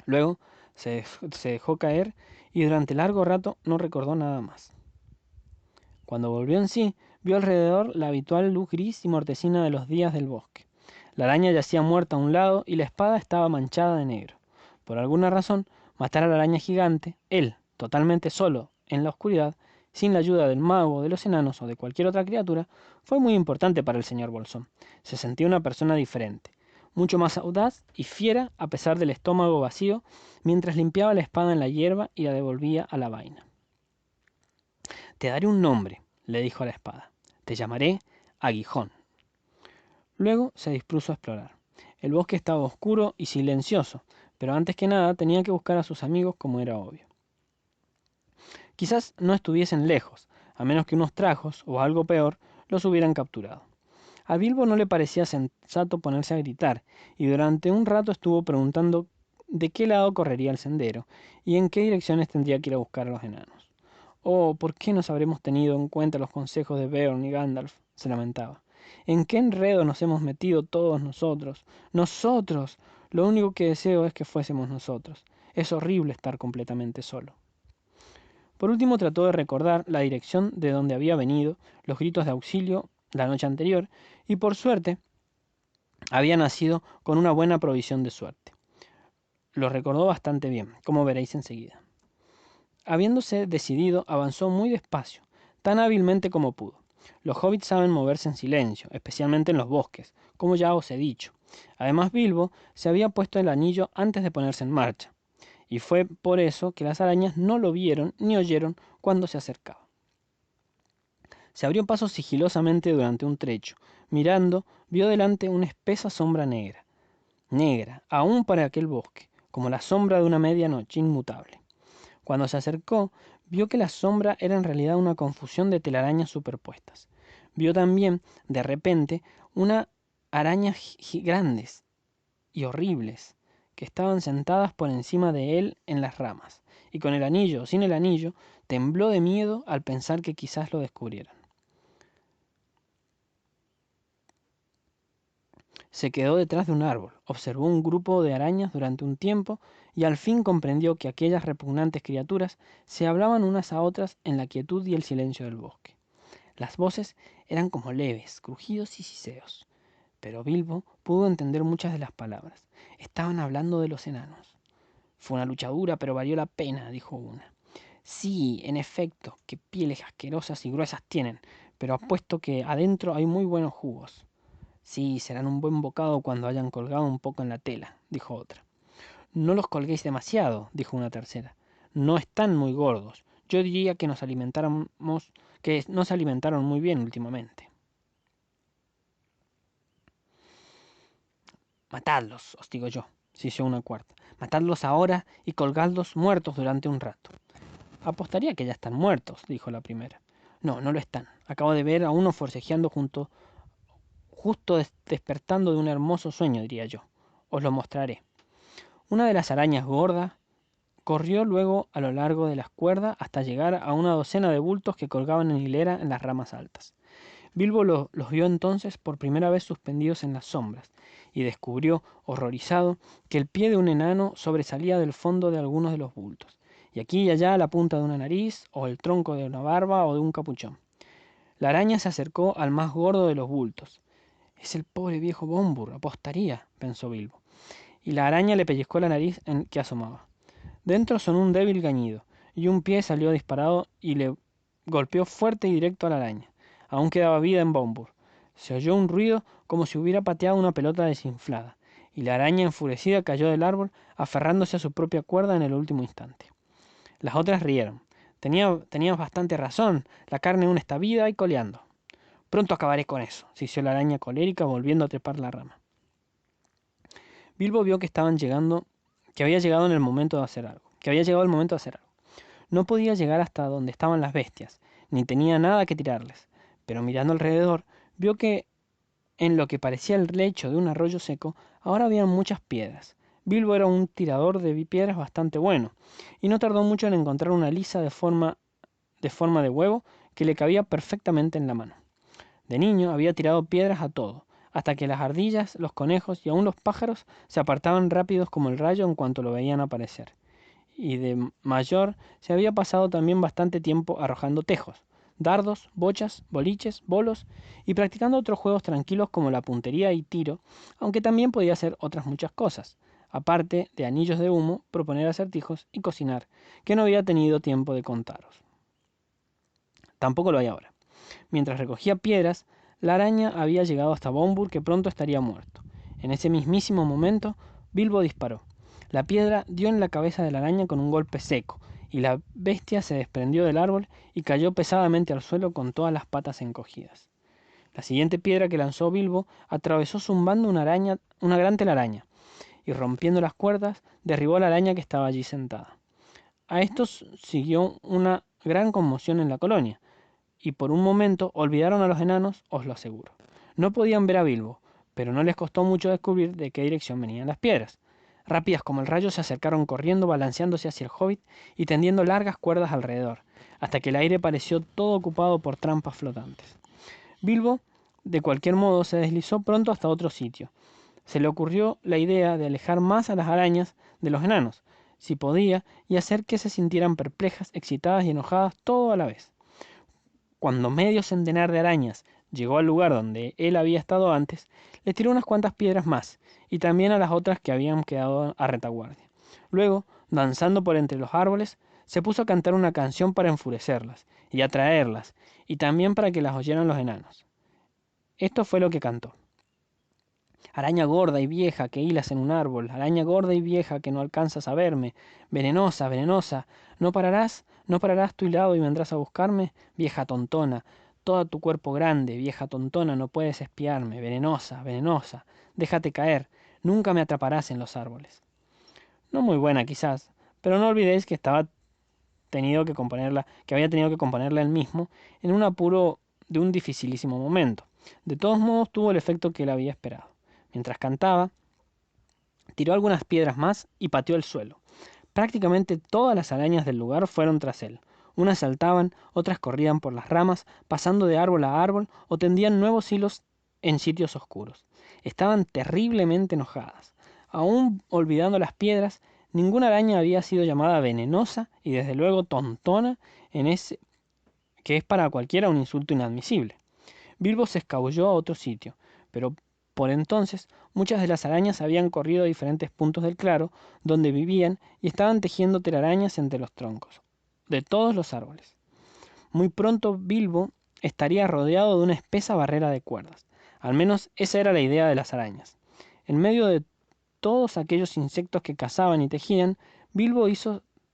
Luego se dejó caer y durante largo rato no recordó nada más. Cuando volvió en sí, vio alrededor la habitual luz gris y mortecina de los días del bosque. La araña yacía muerta a un lado y la espada estaba manchada de negro. Por alguna razón, matar a la araña gigante, él, totalmente solo, en la oscuridad, sin la ayuda del mago, de los enanos o de cualquier otra criatura, fue muy importante para el señor Bolsón. Se sentía una persona diferente, mucho más audaz y fiera a pesar del estómago vacío, mientras limpiaba la espada en la hierba y la devolvía a la vaina. Te daré un nombre, le dijo a la espada. Te llamaré Aguijón. Luego se dispuso a explorar. El bosque estaba oscuro y silencioso, pero antes que nada tenía que buscar a sus amigos como era obvio. Quizás no estuviesen lejos, a menos que unos trajos, o algo peor, los hubieran capturado. A Bilbo no le parecía sensato ponerse a gritar, y durante un rato estuvo preguntando de qué lado correría el sendero, y en qué direcciones tendría que ir a buscar a los enanos. Oh, ¿por qué nos habremos tenido en cuenta los consejos de Beorn y Gandalf? Se lamentaba. ¿En qué enredo nos hemos metido todos nosotros? ¡Nosotros! Lo único que deseo es que fuésemos nosotros. Es horrible estar completamente solo. Por último trató de recordar la dirección de donde había venido, los gritos de auxilio la noche anterior, y por suerte había nacido con una buena provisión de suerte. Lo recordó bastante bien, como veréis enseguida. Habiéndose decidido, avanzó muy despacio, tan hábilmente como pudo. Los hobbits saben moverse en silencio, especialmente en los bosques, como ya os he dicho. Además, Bilbo se había puesto el anillo antes de ponerse en marcha, y fue por eso que las arañas no lo vieron ni oyeron cuando se acercaba. Se abrió paso sigilosamente durante un trecho. Mirando, vio delante una espesa sombra negra. Negra, aún para aquel bosque, como la sombra de una medianoche inmutable. Cuando se acercó, vio que la sombra era en realidad una confusión de telarañas superpuestas. Vio también, de repente, una arañas grandes y horribles, que estaban sentadas por encima de él en las ramas, y con el anillo o sin el anillo, tembló de miedo al pensar que quizás lo descubrieran. Se quedó detrás de un árbol, observó un grupo de arañas durante un tiempo y al fin comprendió que aquellas repugnantes criaturas se hablaban unas a otras en la quietud y el silencio del bosque. Las voces eran como leves, crujidos y siseos, pero Bilbo pudo entender muchas de las palabras. Estaban hablando de los enanos. Fue una lucha dura, pero valió la pena, dijo una. Sí, en efecto, qué pieles asquerosas y gruesas tienen, pero apuesto que adentro hay muy buenos jugos. Sí, serán un buen bocado cuando hayan colgado un poco en la tela, dijo otra. No los colguéis demasiado, dijo una tercera. No están muy gordos. Yo diría que no se alimentaron muy bien últimamente. Matadlos, os digo yo, sisió una cuarta. Matadlos ahora y colgadlos muertos durante un rato. Apostaría que ya están muertos, dijo la primera. No, no lo están. Acabo de ver a uno forcejeando justo despertando de un hermoso sueño, diría yo. Os lo mostraré. Una de las arañas gordas corrió luego a lo largo de las cuerdas hasta llegar a una docena de bultos que colgaban en hilera en las ramas altas. Bilbo los vio entonces por primera vez suspendidos en las sombras, y descubrió, horrorizado, que el pie de un enano sobresalía del fondo de algunos de los bultos, y aquí y allá la punta de una nariz, o el tronco de una barba o de un capuchón. La araña se acercó al más gordo de los bultos. «Es el pobre viejo Bombur, apostaría», pensó Bilbo, y la araña le pellizcó la nariz en que asomaba. Dentro sonó un débil gañido, y un pie salió disparado y le golpeó fuerte y directo a la araña. Aún quedaba vida en Bombur. Se oyó un ruido como si hubiera pateado una pelota desinflada, y la araña enfurecida cayó del árbol, aferrándose a su propia cuerda en el último instante. Las otras rieron. Tenías bastante razón, la carne aún está viva y coleando. Pronto acabaré con eso, sisió la araña colérica, volviendo a trepar la rama. Bilbo vio que había llegado el momento de hacer algo. No podía llegar hasta donde estaban las bestias, ni tenía nada que tirarles, pero mirando alrededor, vio que en lo que parecía el lecho de un arroyo seco, ahora había muchas piedras. Bilbo era un tirador de piedras bastante bueno, y no tardó mucho en encontrar una lisa de forma de huevo que le cabía perfectamente en la mano. De niño había tirado piedras a todo, hasta que las ardillas, los conejos y aun los pájaros se apartaban rápidos como el rayo en cuanto lo veían aparecer. Y de mayor se había pasado también bastante tiempo arrojando tejos, dardos, bochas, boliches, bolos y practicando otros juegos tranquilos como la puntería y tiro, aunque también podía hacer otras muchas cosas, aparte de anillos de humo, proponer acertijos y cocinar, que no había tenido tiempo de contaros. Tampoco lo hay ahora. Mientras recogía piedras, la araña había llegado hasta Bombur, que pronto estaría muerto. En ese mismísimo momento, Bilbo disparó. La piedra dio en la cabeza de la araña con un golpe seco, y la bestia se desprendió del árbol y cayó pesadamente al suelo con todas las patas encogidas. La siguiente piedra que lanzó Bilbo atravesó zumbando una gran telaraña, y rompiendo las cuerdas, derribó a la araña que estaba allí sentada. A esto siguió una gran conmoción en la colonia, y por un momento olvidaron a los enanos, os lo aseguro. No podían ver a Bilbo, pero no les costó mucho descubrir de qué dirección venían las piedras. Rápidas como el rayo se acercaron corriendo, balanceándose hacia el hobbit y tendiendo largas cuerdas alrededor, hasta que el aire pareció todo ocupado por trampas flotantes. Bilbo, de cualquier modo, se deslizó pronto hasta otro sitio. Se le ocurrió la idea de alejar más a las arañas de los enanos, si podía, y hacer que se sintieran perplejas, excitadas y enojadas todo a la vez. Cuando medio centenar de arañas llegó al lugar donde él había estado antes, le tiró unas cuantas piedras más, y también a las otras que habían quedado a retaguardia. Luego, danzando por entre los árboles, se puso a cantar una canción para enfurecerlas, y atraerlas, y también para que las oyeran los enanos. Esto fue lo que cantó. Araña gorda y vieja que hilas en un árbol, araña gorda y vieja que no alcanzas a verme, venenosa, venenosa, ¿no pararás tu hilado y vendrás a buscarme? Vieja tontona, todo tu cuerpo grande, vieja tontona, no puedes espiarme, venenosa, venenosa, déjate caer, nunca me atraparás en los árboles. No muy buena quizás, pero no olvidéis que había tenido que componerla él mismo en un apuro de un dificilísimo momento. De todos modos tuvo el efecto que él había esperado. Mientras cantaba, tiró algunas piedras más y pateó el suelo. Prácticamente todas las arañas del lugar fueron tras él. Unas saltaban, otras corrían por las ramas, pasando de árbol a árbol o tendían nuevos hilos en sitios oscuros. Estaban terriblemente enojadas. Aún olvidando las piedras, ninguna araña había sido llamada venenosa y desde luego tontona que es para cualquiera un insulto inadmisible. Bilbo se escabulló a otro sitio, pero por entonces muchas de las arañas habían corrido a diferentes puntos del claro donde vivían y estaban tejiendo telarañas entre los troncos de todos los árboles. Muy pronto Bilbo estaría rodeado de una espesa barrera de cuerdas. Al menos esa era la idea de las arañas. En medio de todos aquellos insectos que cazaban y tejían, Bilbo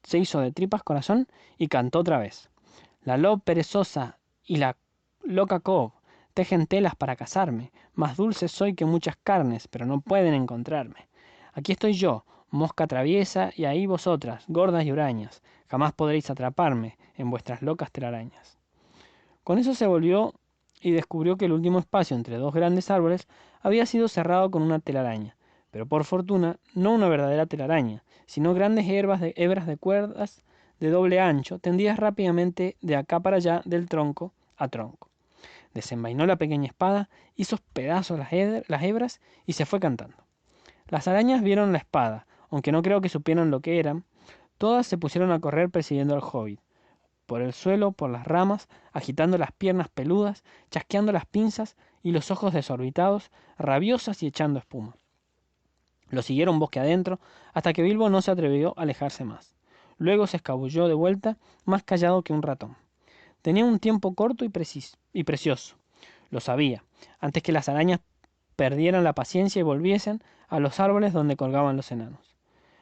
se hizo de tripas corazón y cantó otra vez. La lob perezosa y la loca cob tejen telas para cazarme, más dulce soy que muchas carnes, pero no pueden encontrarme. Aquí estoy yo, mosca traviesa, y ahí vosotras, gordas y hurañas, jamás podréis atraparme en vuestras locas telarañas. Con eso se volvió y descubrió que el último espacio entre dos grandes árboles había sido cerrado con una telaraña, pero por fortuna no una verdadera telaraña, sino grandes hebras de cuerdas de doble ancho, tendidas rápidamente de acá para allá, del tronco a tronco. Desenvainó la pequeña espada, hizo pedazos las hebras y se fue cantando. Las arañas vieron la espada, aunque no creo que supieran lo que eran, Todas se pusieron a correr persiguiendo al hobbit, por el suelo, por las ramas, agitando las piernas peludas, chasqueando las pinzas y los ojos desorbitados, rabiosas y echando espuma. Lo siguieron bosque adentro, hasta que Bilbo no se atrevió a alejarse más. Luego se escabulló de vuelta, más callado que un ratón. Tenía un tiempo corto y precioso. Lo sabía, antes que las arañas perdieran la paciencia y volviesen a los árboles donde colgaban los enanos.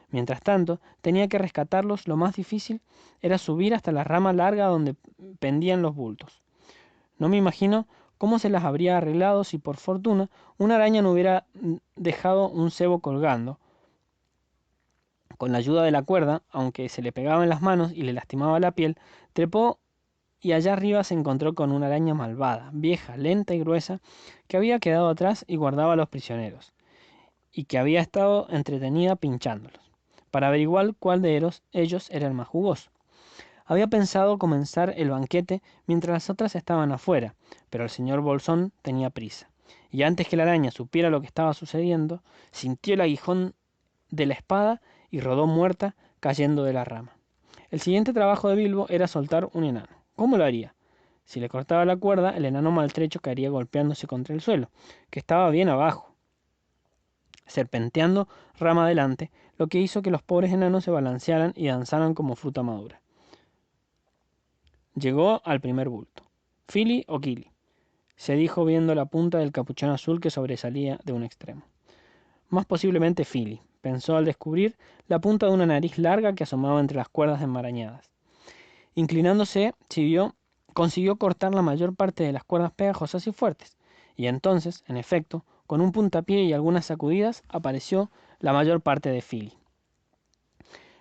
Mientras tanto, tenía que rescatarlos. Lo más difícil era subir hasta la rama larga donde pendían los bultos. No me imagino cómo se las habría arreglado si por fortuna una araña no hubiera dejado un cebo colgando. Con la ayuda de la cuerda, aunque se le pegaba en las manos y le lastimaba la piel, trepó y allá arriba se encontró con una araña malvada, vieja, lenta y gruesa, que había quedado atrás y guardaba a los prisioneros, y que había estado entretenida pinchándolos, para averiguar cuál de ellos era el más jugoso. Había pensado comenzar el banquete mientras las otras estaban afuera, pero el señor Bolsón tenía prisa, y antes que la araña supiera lo que estaba sucediendo, sintió el aguijón de la espada y rodó muerta, cayendo de la rama. El siguiente trabajo de Bilbo era soltar un enano. ¿Cómo lo haría? Si le cortaba la cuerda, el enano maltrecho caería golpeándose contra el suelo, que estaba bien abajo, serpenteando rama adelante, lo que hizo que los pobres enanos se balancearan y danzaran como fruta madura. Llegó al primer bulto. «Fili o Kili», se dijo viendo la punta del capuchón azul que sobresalía de un extremo. Más posiblemente Fili, pensó al descubrir la punta de una nariz larga que asomaba entre las cuerdas enmarañadas. Inclinándose, consiguió cortar la mayor parte de las cuerdas pegajosas y fuertes, y entonces, en efecto, con un puntapié y algunas sacudidas, apareció la mayor parte de Fili.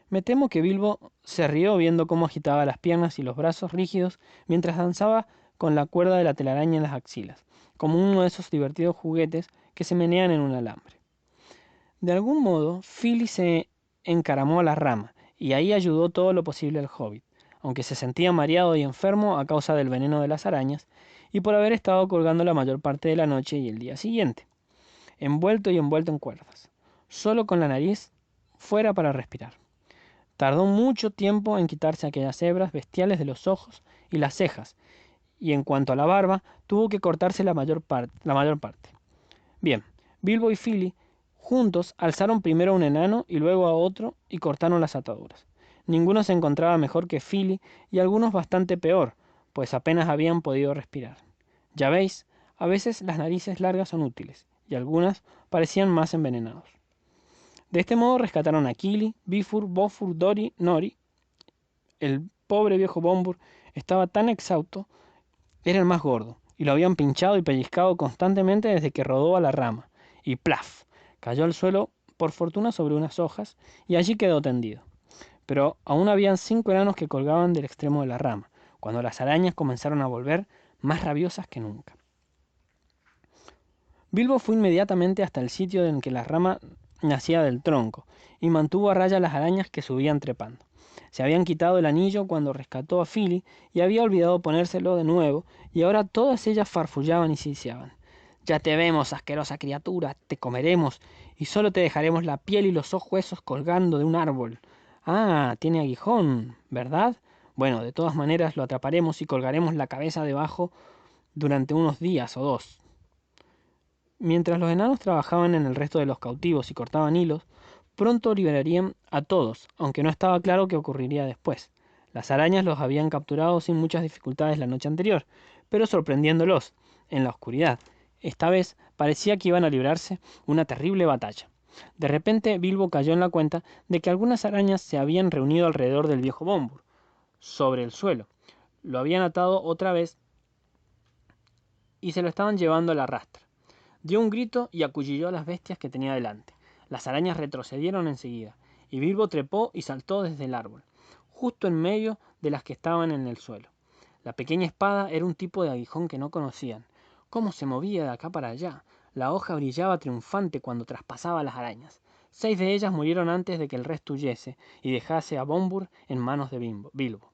Me temo que Bilbo se rió viendo cómo agitaba las piernas y los brazos rígidos mientras danzaba con la cuerda de la telaraña en las axilas, como uno de esos divertidos juguetes que se menean en un alambre. De algún modo, Fili se encaramó a la rama, y ahí ayudó todo lo posible al hobbit, aunque se sentía mareado y enfermo a causa del veneno de las arañas, y por haber estado colgando la mayor parte de la noche y el día siguiente, envuelto en cuerdas, solo con la nariz fuera para respirar. Tardó mucho tiempo en quitarse aquellas hebras bestiales de los ojos y las cejas, y en cuanto a la barba, tuvo que cortarse la mayor parte. Bien, Bilbo y Fili juntos alzaron primero a un enano y luego a otro y cortaron las ataduras. Ninguno se encontraba mejor que Fili y algunos bastante peor, pues apenas habían podido respirar. Ya veis, a veces las narices largas son útiles, y algunas parecían más envenenados. De este modo rescataron a Kili, Bifur, Bofur, Dori, Nori. El pobre viejo Bombur estaba tan exhausto, era el más gordo, y lo habían pinchado y pellizcado constantemente desde que rodó a la rama, y ¡plaf! Cayó al suelo, por fortuna sobre unas hojas, y allí quedó tendido. Pero aún habían 5 enanos que colgaban del extremo de la rama, cuando las arañas comenzaron a volver más rabiosas que nunca. Bilbo fue inmediatamente hasta el sitio en que la rama nacía del tronco, y mantuvo a raya las arañas que subían trepando. Se habían quitado el anillo cuando rescató a Fili y había olvidado ponérselo de nuevo, y ahora todas ellas farfullaban y siseaban. «Ya te vemos, asquerosa criatura, te comeremos, y solo te dejaremos la piel y los huesos colgando de un árbol. Ah, tiene aguijón, ¿verdad? Bueno, de todas maneras lo atraparemos y colgaremos la cabeza debajo durante unos días o 2». Mientras los enanos trabajaban en el resto de los cautivos y cortaban hilos, pronto liberarían a todos, aunque no estaba claro qué ocurriría después. Las arañas los habían capturado sin muchas dificultades la noche anterior, pero sorprendiéndolos, en la oscuridad. Esta vez parecía que iban a librarse una terrible batalla. De repente Bilbo cayó en la cuenta de que algunas arañas se habían reunido alrededor del viejo Bombur, sobre el suelo. Lo habían atado otra vez y se lo estaban llevando a la rastra. Dio un grito y acuchilló a las bestias que tenía delante. Las arañas retrocedieron enseguida, y Bilbo trepó y saltó desde el árbol, justo en medio de las que estaban en el suelo. La pequeña espada era un tipo de aguijón que no conocían. Cómo se movía de acá para allá. La hoja brillaba triunfante cuando traspasaba las arañas. 6 de ellas murieron antes de que el resto huyese y dejase a Bombur en manos de Bilbo.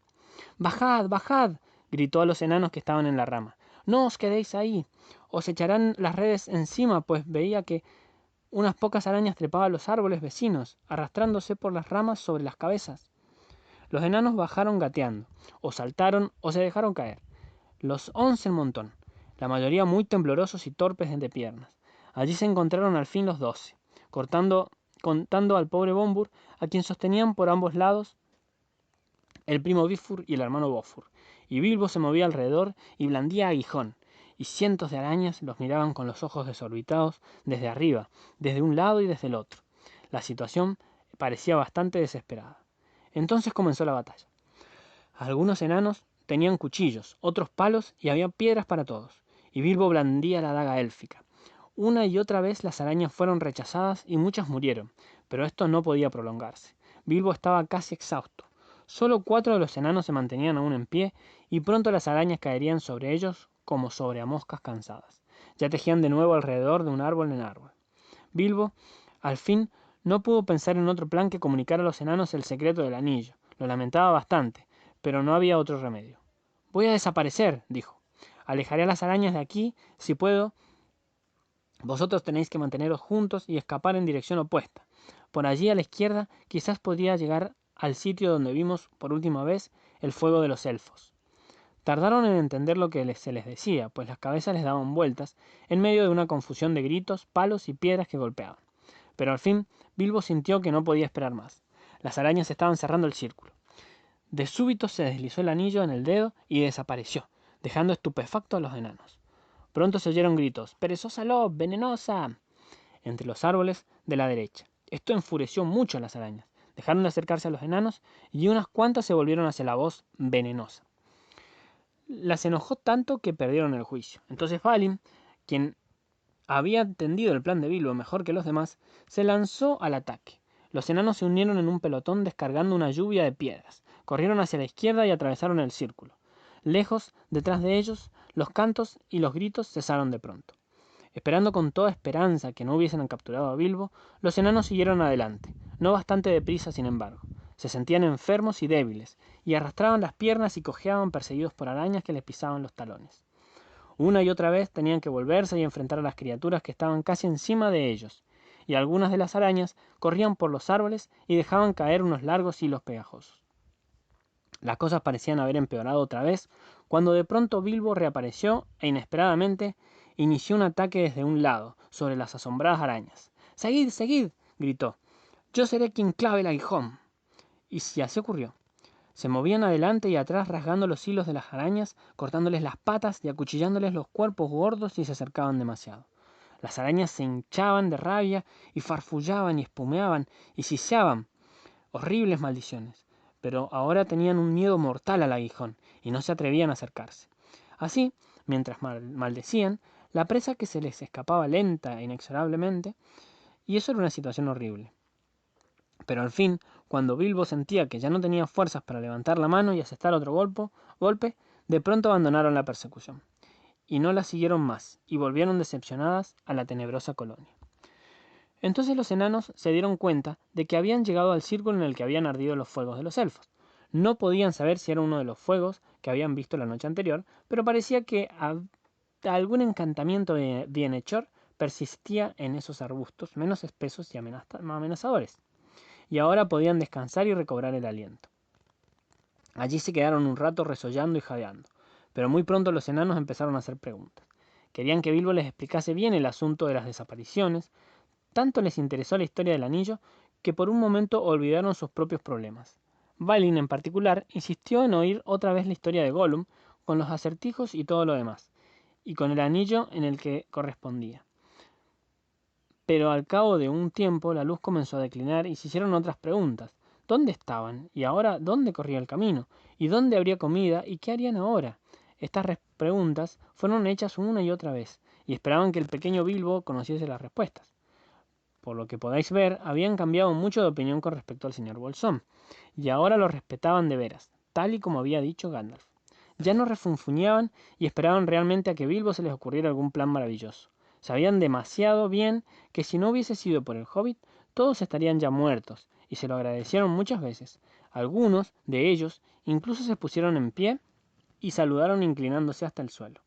«¡Bajad, bajad!», gritó a los enanos que estaban en la rama. «No os quedéis ahí. Os echarán las redes encima», pues veía que unas pocas arañas trepaban los árboles vecinos, arrastrándose por las ramas sobre las cabezas. Los enanos bajaron gateando, o saltaron, o se dejaron caer. Los 11 en montón, la mayoría muy temblorosos y torpes de piernas. Allí se encontraron al fin los 12, contando al pobre Bombur, a quien sostenían por ambos lados el primo Bifur y el hermano Bofur. Y Bilbo se movía alrededor y blandía aguijón, y cientos de arañas los miraban con los ojos desorbitados desde arriba, desde un lado y desde el otro. La situación parecía bastante desesperada. Entonces comenzó la batalla. Algunos enanos tenían cuchillos, otros palos y había piedras para todos, y Bilbo blandía la daga élfica. Una y otra vez las arañas fueron rechazadas y muchas murieron, pero esto no podía prolongarse. Bilbo estaba casi exhausto. Solo 4 de los enanos se mantenían aún en pie, y pronto las arañas caerían sobre ellos como sobre a moscas cansadas. Ya tejían de nuevo alrededor de un árbol en árbol. Bilbo, al fin, no pudo pensar en otro plan que comunicar a los enanos el secreto del anillo. Lo lamentaba bastante, pero no había otro remedio. «Voy a desaparecer», dijo. «Alejaré a las arañas de aquí, si puedo. Vosotros tenéis que manteneros juntos y escapar en dirección opuesta. Por allí a la izquierda quizás podría llegar al sitio donde vimos por última vez el fuego de los elfos». Tardaron en entender lo que se les decía, pues las cabezas les daban vueltas en medio de una confusión de gritos, palos y piedras que golpeaban. Pero al fin Bilbo sintió que no podía esperar más. Las arañas estaban cerrando el círculo. De súbito se deslizó el anillo en el dedo y desapareció, dejando estupefactos a los enanos. Pronto se oyeron gritos: «¡Perezosa Lob! ¡Venenosa!» entre los árboles de la derecha. Esto enfureció mucho a las arañas. Dejaron de acercarse a los enanos y unas cuantas se volvieron hacia la voz venenosa. Las enojó tanto que perdieron el juicio. Entonces Balin, quien había entendido el plan de Bilbo mejor que los demás, se lanzó al ataque. Los enanos se unieron en un pelotón descargando una lluvia de piedras. Corrieron hacia la izquierda y atravesaron el círculo. Lejos, detrás de ellos, los cantos y los gritos cesaron de pronto. Esperando con toda esperanza que no hubiesen capturado a Bilbo, los enanos siguieron adelante, no bastante deprisa sin embargo. Se sentían enfermos y débiles, y arrastraban las piernas y cojeaban perseguidos por arañas que les pisaban los talones. Una y otra vez tenían que volverse y enfrentar a las criaturas que estaban casi encima de ellos, y algunas de las arañas corrían por los árboles y dejaban caer unos largos hilos pegajosos. Las cosas parecían haber empeorado otra vez, cuando de pronto Bilbo reapareció e inesperadamente inició un ataque desde un lado, sobre las asombradas arañas. «¡Seguid, seguid!», gritó. «Yo seré quien clave el aguijón». Y si así ocurrió. Se movían adelante y atrás rasgando los hilos de las arañas, cortándoles las patas y acuchillándoles los cuerpos gordos si se acercaban demasiado. Las arañas se hinchaban de rabia y farfullaban y espumeaban y siseaban horribles maldiciones, pero ahora tenían un miedo mortal al aguijón y no se atrevían a acercarse. Así, mientras maldecían, la presa que se les escapaba lenta e inexorablemente, y eso era una situación horrible. Pero al fin, cuando Bilbo sentía que ya no tenía fuerzas para levantar la mano y asestar otro golpe, de pronto abandonaron la persecución, y no la siguieron más, y volvieron decepcionadas a la tenebrosa colonia. Entonces los enanos se dieron cuenta de que habían llegado al círculo en el que habían ardido los fuegos de los elfos. No podían saber si era uno de los fuegos que habían visto la noche anterior, pero parecía que algún encantamiento de bienhechor persistía en esos arbustos menos espesos y amenazadores, y ahora podían descansar y recobrar el aliento. Allí se quedaron un rato resollando y jadeando, pero muy pronto los enanos empezaron a hacer preguntas. Querían que Bilbo les explicase bien el asunto de las desapariciones. Tanto les interesó la historia del anillo que por un momento olvidaron sus propios problemas. Balin, en particular, insistió en oír otra vez la historia de Gollum, con los acertijos y todo lo demás, y con el anillo en el que correspondía. Pero al cabo de un tiempo la luz comenzó a declinar y se hicieron otras preguntas. ¿Dónde estaban? ¿Y ahora dónde corría el camino? ¿Y dónde habría comida? ¿Y qué harían ahora? Estas preguntas fueron hechas una y otra vez, y esperaban que el pequeño Bilbo conociese las respuestas. Por lo que podáis ver, habían cambiado mucho de opinión con respecto al señor Bolsón, y ahora lo respetaban de veras, tal y como había dicho Gandalf. Ya no refunfuñaban y esperaban realmente a que Bilbo se les ocurriera algún plan maravilloso. Sabían demasiado bien que si no hubiese sido por el hobbit, todos estarían ya muertos, y se lo agradecieron muchas veces. Algunos de ellos incluso se pusieron en pie y saludaron inclinándose hasta el suelo,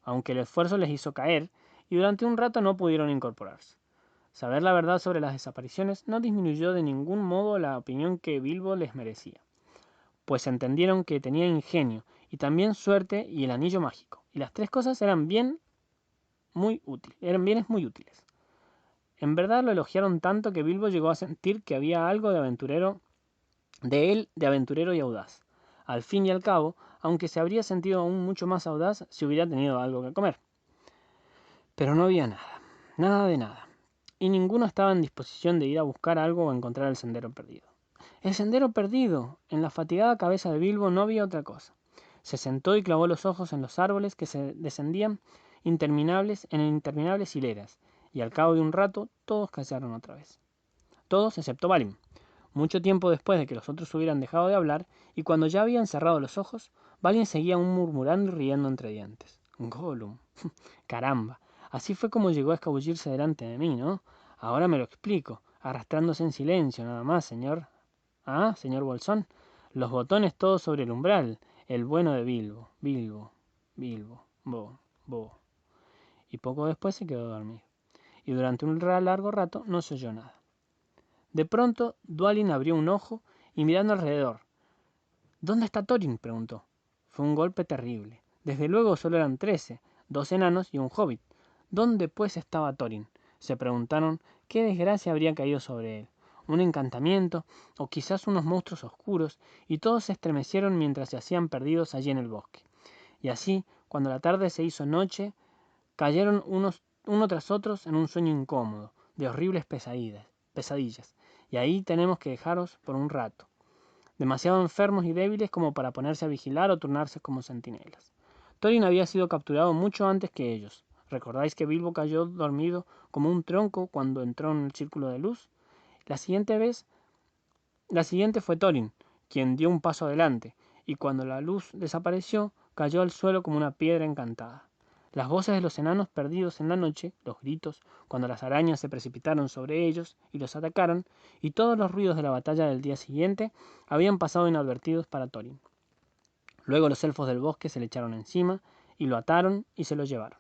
aunque el esfuerzo les hizo caer, y durante un rato no pudieron incorporarse. Saber la verdad sobre las desapariciones no disminuyó de ningún modo la opinión que Bilbo les merecía. pues entendieron que tenía ingenio, y también suerte y el anillo mágico, y las tres cosas eran bienes muy útiles. En verdad lo elogiaron tanto que Bilbo llegó a sentir que había algo de aventurero y audaz. Al fin y al cabo, aunque se habría sentido aún mucho más audaz si hubiera tenido algo que comer. Pero no había nada, nada de nada, y ninguno estaba en disposición de ir a buscar algo o encontrar el sendero perdido. ¡El sendero perdido! En la fatigada cabeza de Bilbo no había otra cosa. Se sentó y clavó los ojos en los árboles que se descendían en interminables hileras, y al cabo de un rato todos callaron otra vez. Todos excepto Balin. Mucho tiempo después de que los otros hubieran dejado de hablar, y cuando ya habían cerrado los ojos, Balin seguía aún murmurando y riendo entre dientes. Gollum. Caramba. Así fue como llegó a escabullirse delante de mí, ¿no? Ahora me lo explico. Arrastrándose en silencio, nada más, señor. Ah, señor Bolsón. Los botones todos sobre el umbral. El bueno de Bilbo. Bilbo. Bo. Y poco después se quedó dormido. Y durante un largo rato no se oyó nada. De pronto, Dwalin abrió un ojo y mirando alrededor. ¿Dónde está Thorin?, preguntó. Fue un golpe terrible. Desde luego solo eran 13, 2 enanos y un hobbit. ¿Dónde pues estaba Thorin?, se preguntaron. ¿Qué desgracia habría caído sobre él? ¿Un encantamiento? ¿O quizás unos monstruos oscuros? Y todos se estremecieron mientras yacían perdidos allí en el bosque. Y así, cuando la tarde se hizo noche, cayeron uno tras otros en un sueño incómodo, de horribles pesadillas. Y ahí tenemos que dejaros por un rato, demasiado enfermos y débiles como para ponerse a vigilar o turnarse como centinelas. Thorin había sido capturado mucho antes que ellos. ¿Recordáis que Bilbo cayó dormido como un tronco cuando entró en el círculo de luz? La siguiente fue Thorin, quien dio un paso adelante, y cuando la luz desapareció, cayó al suelo como una piedra encantada. Las voces de los enanos perdidos en la noche, los gritos, cuando las arañas se precipitaron sobre ellos y los atacaron, y todos los ruidos de la batalla del día siguiente habían pasado inadvertidos para Thorin. Luego los elfos del bosque se le echaron encima, y lo ataron y se lo llevaron.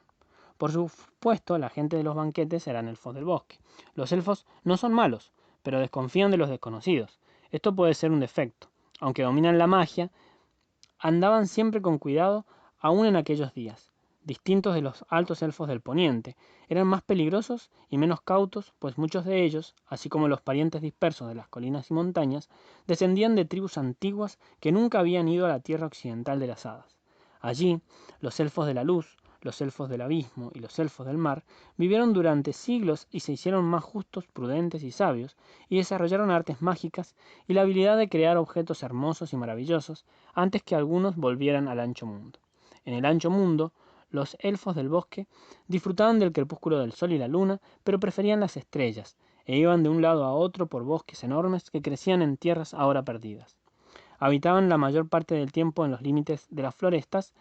Por supuesto, la gente de los banquetes eran elfos del bosque. Los elfos no son malos, pero desconfían de los desconocidos. Esto puede ser un defecto. Aunque dominan la magia, andaban siempre con cuidado, aún en aquellos días. Distintos de los altos elfos del poniente, eran más peligrosos y menos cautos, pues muchos de ellos, así como los parientes dispersos de las colinas y montañas, descendían de tribus antiguas que nunca habían ido a la tierra occidental de las hadas. Allí, los elfos de la luz, los elfos del abismo y los elfos del mar vivieron durante siglos y se hicieron más justos, prudentes y sabios, y desarrollaron artes mágicas y la habilidad de crear objetos hermosos y maravillosos antes que algunos volvieran al ancho mundo. En el ancho mundo, los elfos del bosque disfrutaban del crepúsculo del sol y la luna, pero preferían las estrellas, e iban de un lado a otro por bosques enormes que crecían en tierras ahora perdidas. Habitaban la mayor parte del tiempo en los límites de las florestas,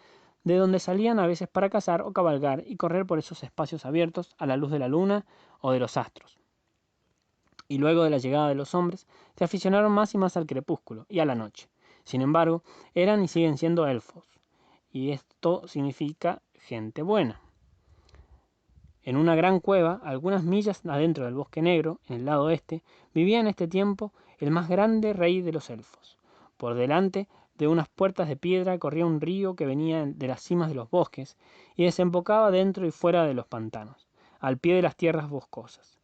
de donde salían a veces para cazar o cabalgar y correr por esos espacios abiertos a la luz de la luna o de los astros. Y luego de la llegada de los hombres, se aficionaron más y más al crepúsculo y a la noche. Sin embargo, eran y siguen siendo elfos, y esto significa gente buena. En una gran cueva, algunas millas adentro del bosque negro, en el lado oeste, vivía en este tiempo el más grande rey de los elfos. Por delante de unas puertas de piedra corría un río que venía de las cimas de los bosques y desembocaba dentro y fuera de los pantanos, al pie de las tierras boscosas.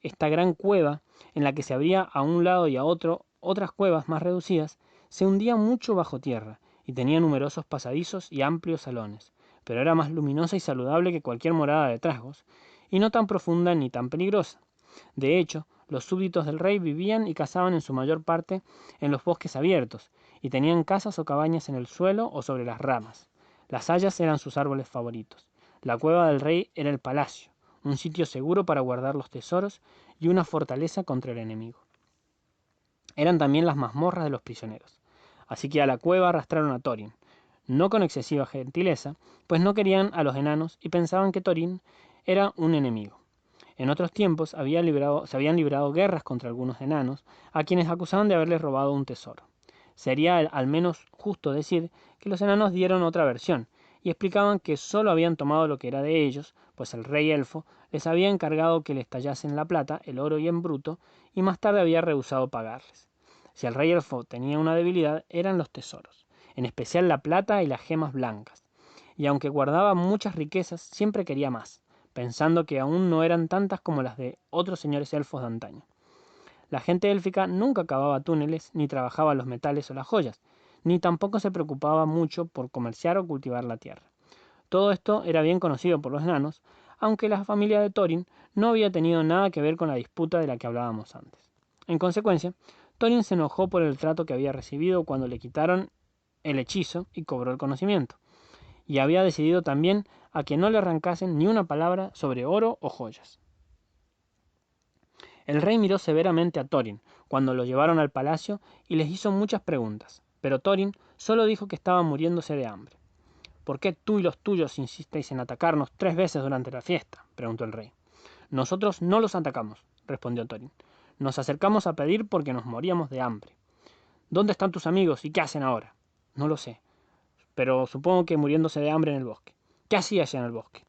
Esta gran cueva, en la que se abría a un lado y a otro otras cuevas más reducidas, se hundía mucho bajo tierra y tenía numerosos pasadizos y amplios salones, pero era más luminosa y saludable que cualquier morada de trasgos, y no tan profunda ni tan peligrosa. De hecho, los súbditos del rey vivían y cazaban en su mayor parte en los bosques abiertos, y tenían casas o cabañas en el suelo o sobre las ramas. Las hayas eran sus árboles favoritos. La cueva del rey era el palacio, un sitio seguro para guardar los tesoros y una fortaleza contra el enemigo. Eran también las mazmorras de los prisioneros. Así que a la cueva arrastraron a Thorin, no con excesiva gentileza, pues no querían a los enanos y pensaban que Thorin era un enemigo. En otros tiempos se habían librado guerras contra algunos enanos, a quienes acusaban de haberles robado un tesoro. Sería al menos justo decir que los enanos dieron otra versión, y explicaban que solo habían tomado lo que era de ellos, pues el rey elfo les había encargado que les tallasen la plata, el oro y en bruto, y más tarde había rehusado pagarles. Si el rey elfo tenía una debilidad, eran los tesoros, en especial la plata y las gemas blancas. Y aunque guardaba muchas riquezas, siempre quería más, pensando que aún no eran tantas como las de otros señores elfos de antaño. La gente élfica nunca cavaba túneles, ni trabajaba los metales o las joyas, ni tampoco se preocupaba mucho por comerciar o cultivar la tierra. Todo esto era bien conocido por los enanos, aunque la familia de Thorin no había tenido nada que ver con la disputa de la que hablábamos antes. En consecuencia, Thorin se enojó por el trato que había recibido cuando le quitaron el hechizo y cobró el conocimiento, y había decidido también a que no le arrancasen ni una palabra sobre oro o joyas. El rey miró severamente a Thorin cuando lo llevaron al palacio y les hizo muchas preguntas, pero Thorin solo dijo que estaba muriéndose de hambre. «¿Por qué tú y los tuyos insisteis en atacarnos 3 veces durante la fiesta?», preguntó el rey. «Nosotros no los atacamos», respondió Thorin. «Nos acercamos a pedir porque nos moríamos de hambre». «¿Dónde están tus amigos y qué hacen ahora?». «No lo sé, pero supongo que muriéndose de hambre en el bosque». «¿Qué hacías en el bosque?».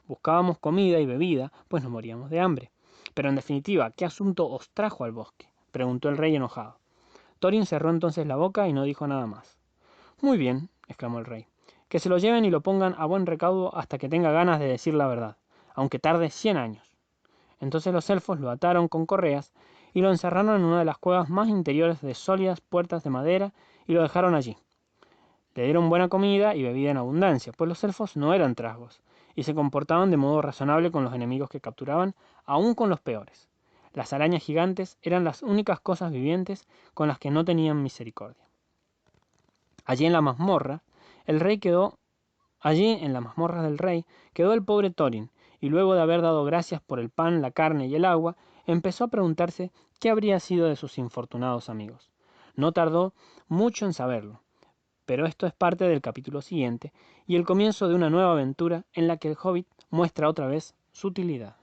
«Buscábamos comida y bebida, pues nos moríamos de hambre». «Pero en definitiva, ¿qué asunto os trajo al bosque?», preguntó el rey enojado. Thorin cerró entonces la boca y no dijo nada más. «Muy bien», exclamó el rey. «Que se lo lleven y lo pongan a buen recaudo hasta que tenga ganas de decir la verdad, aunque tarde 100 años». Entonces los elfos lo ataron con correas y lo encerraron en una de las cuevas más interiores de sólidas puertas de madera y lo dejaron allí. Le dieron buena comida y bebida en abundancia, pues los elfos no eran trasgos, y se comportaban de modo razonable con los enemigos que capturaban, aun con los peores. Las arañas gigantes eran las únicas cosas vivientes con las que no tenían misericordia. Allí en la mazmorra, en las mazmorras del rey, quedó el pobre Thorin, y luego de haber dado gracias por el pan, la carne y el agua, empezó a preguntarse qué habría sido de sus infortunados amigos. No tardó mucho en saberlo, pero esto es parte del capítulo siguiente y el comienzo de una nueva aventura en la que el hobbit muestra otra vez su utilidad.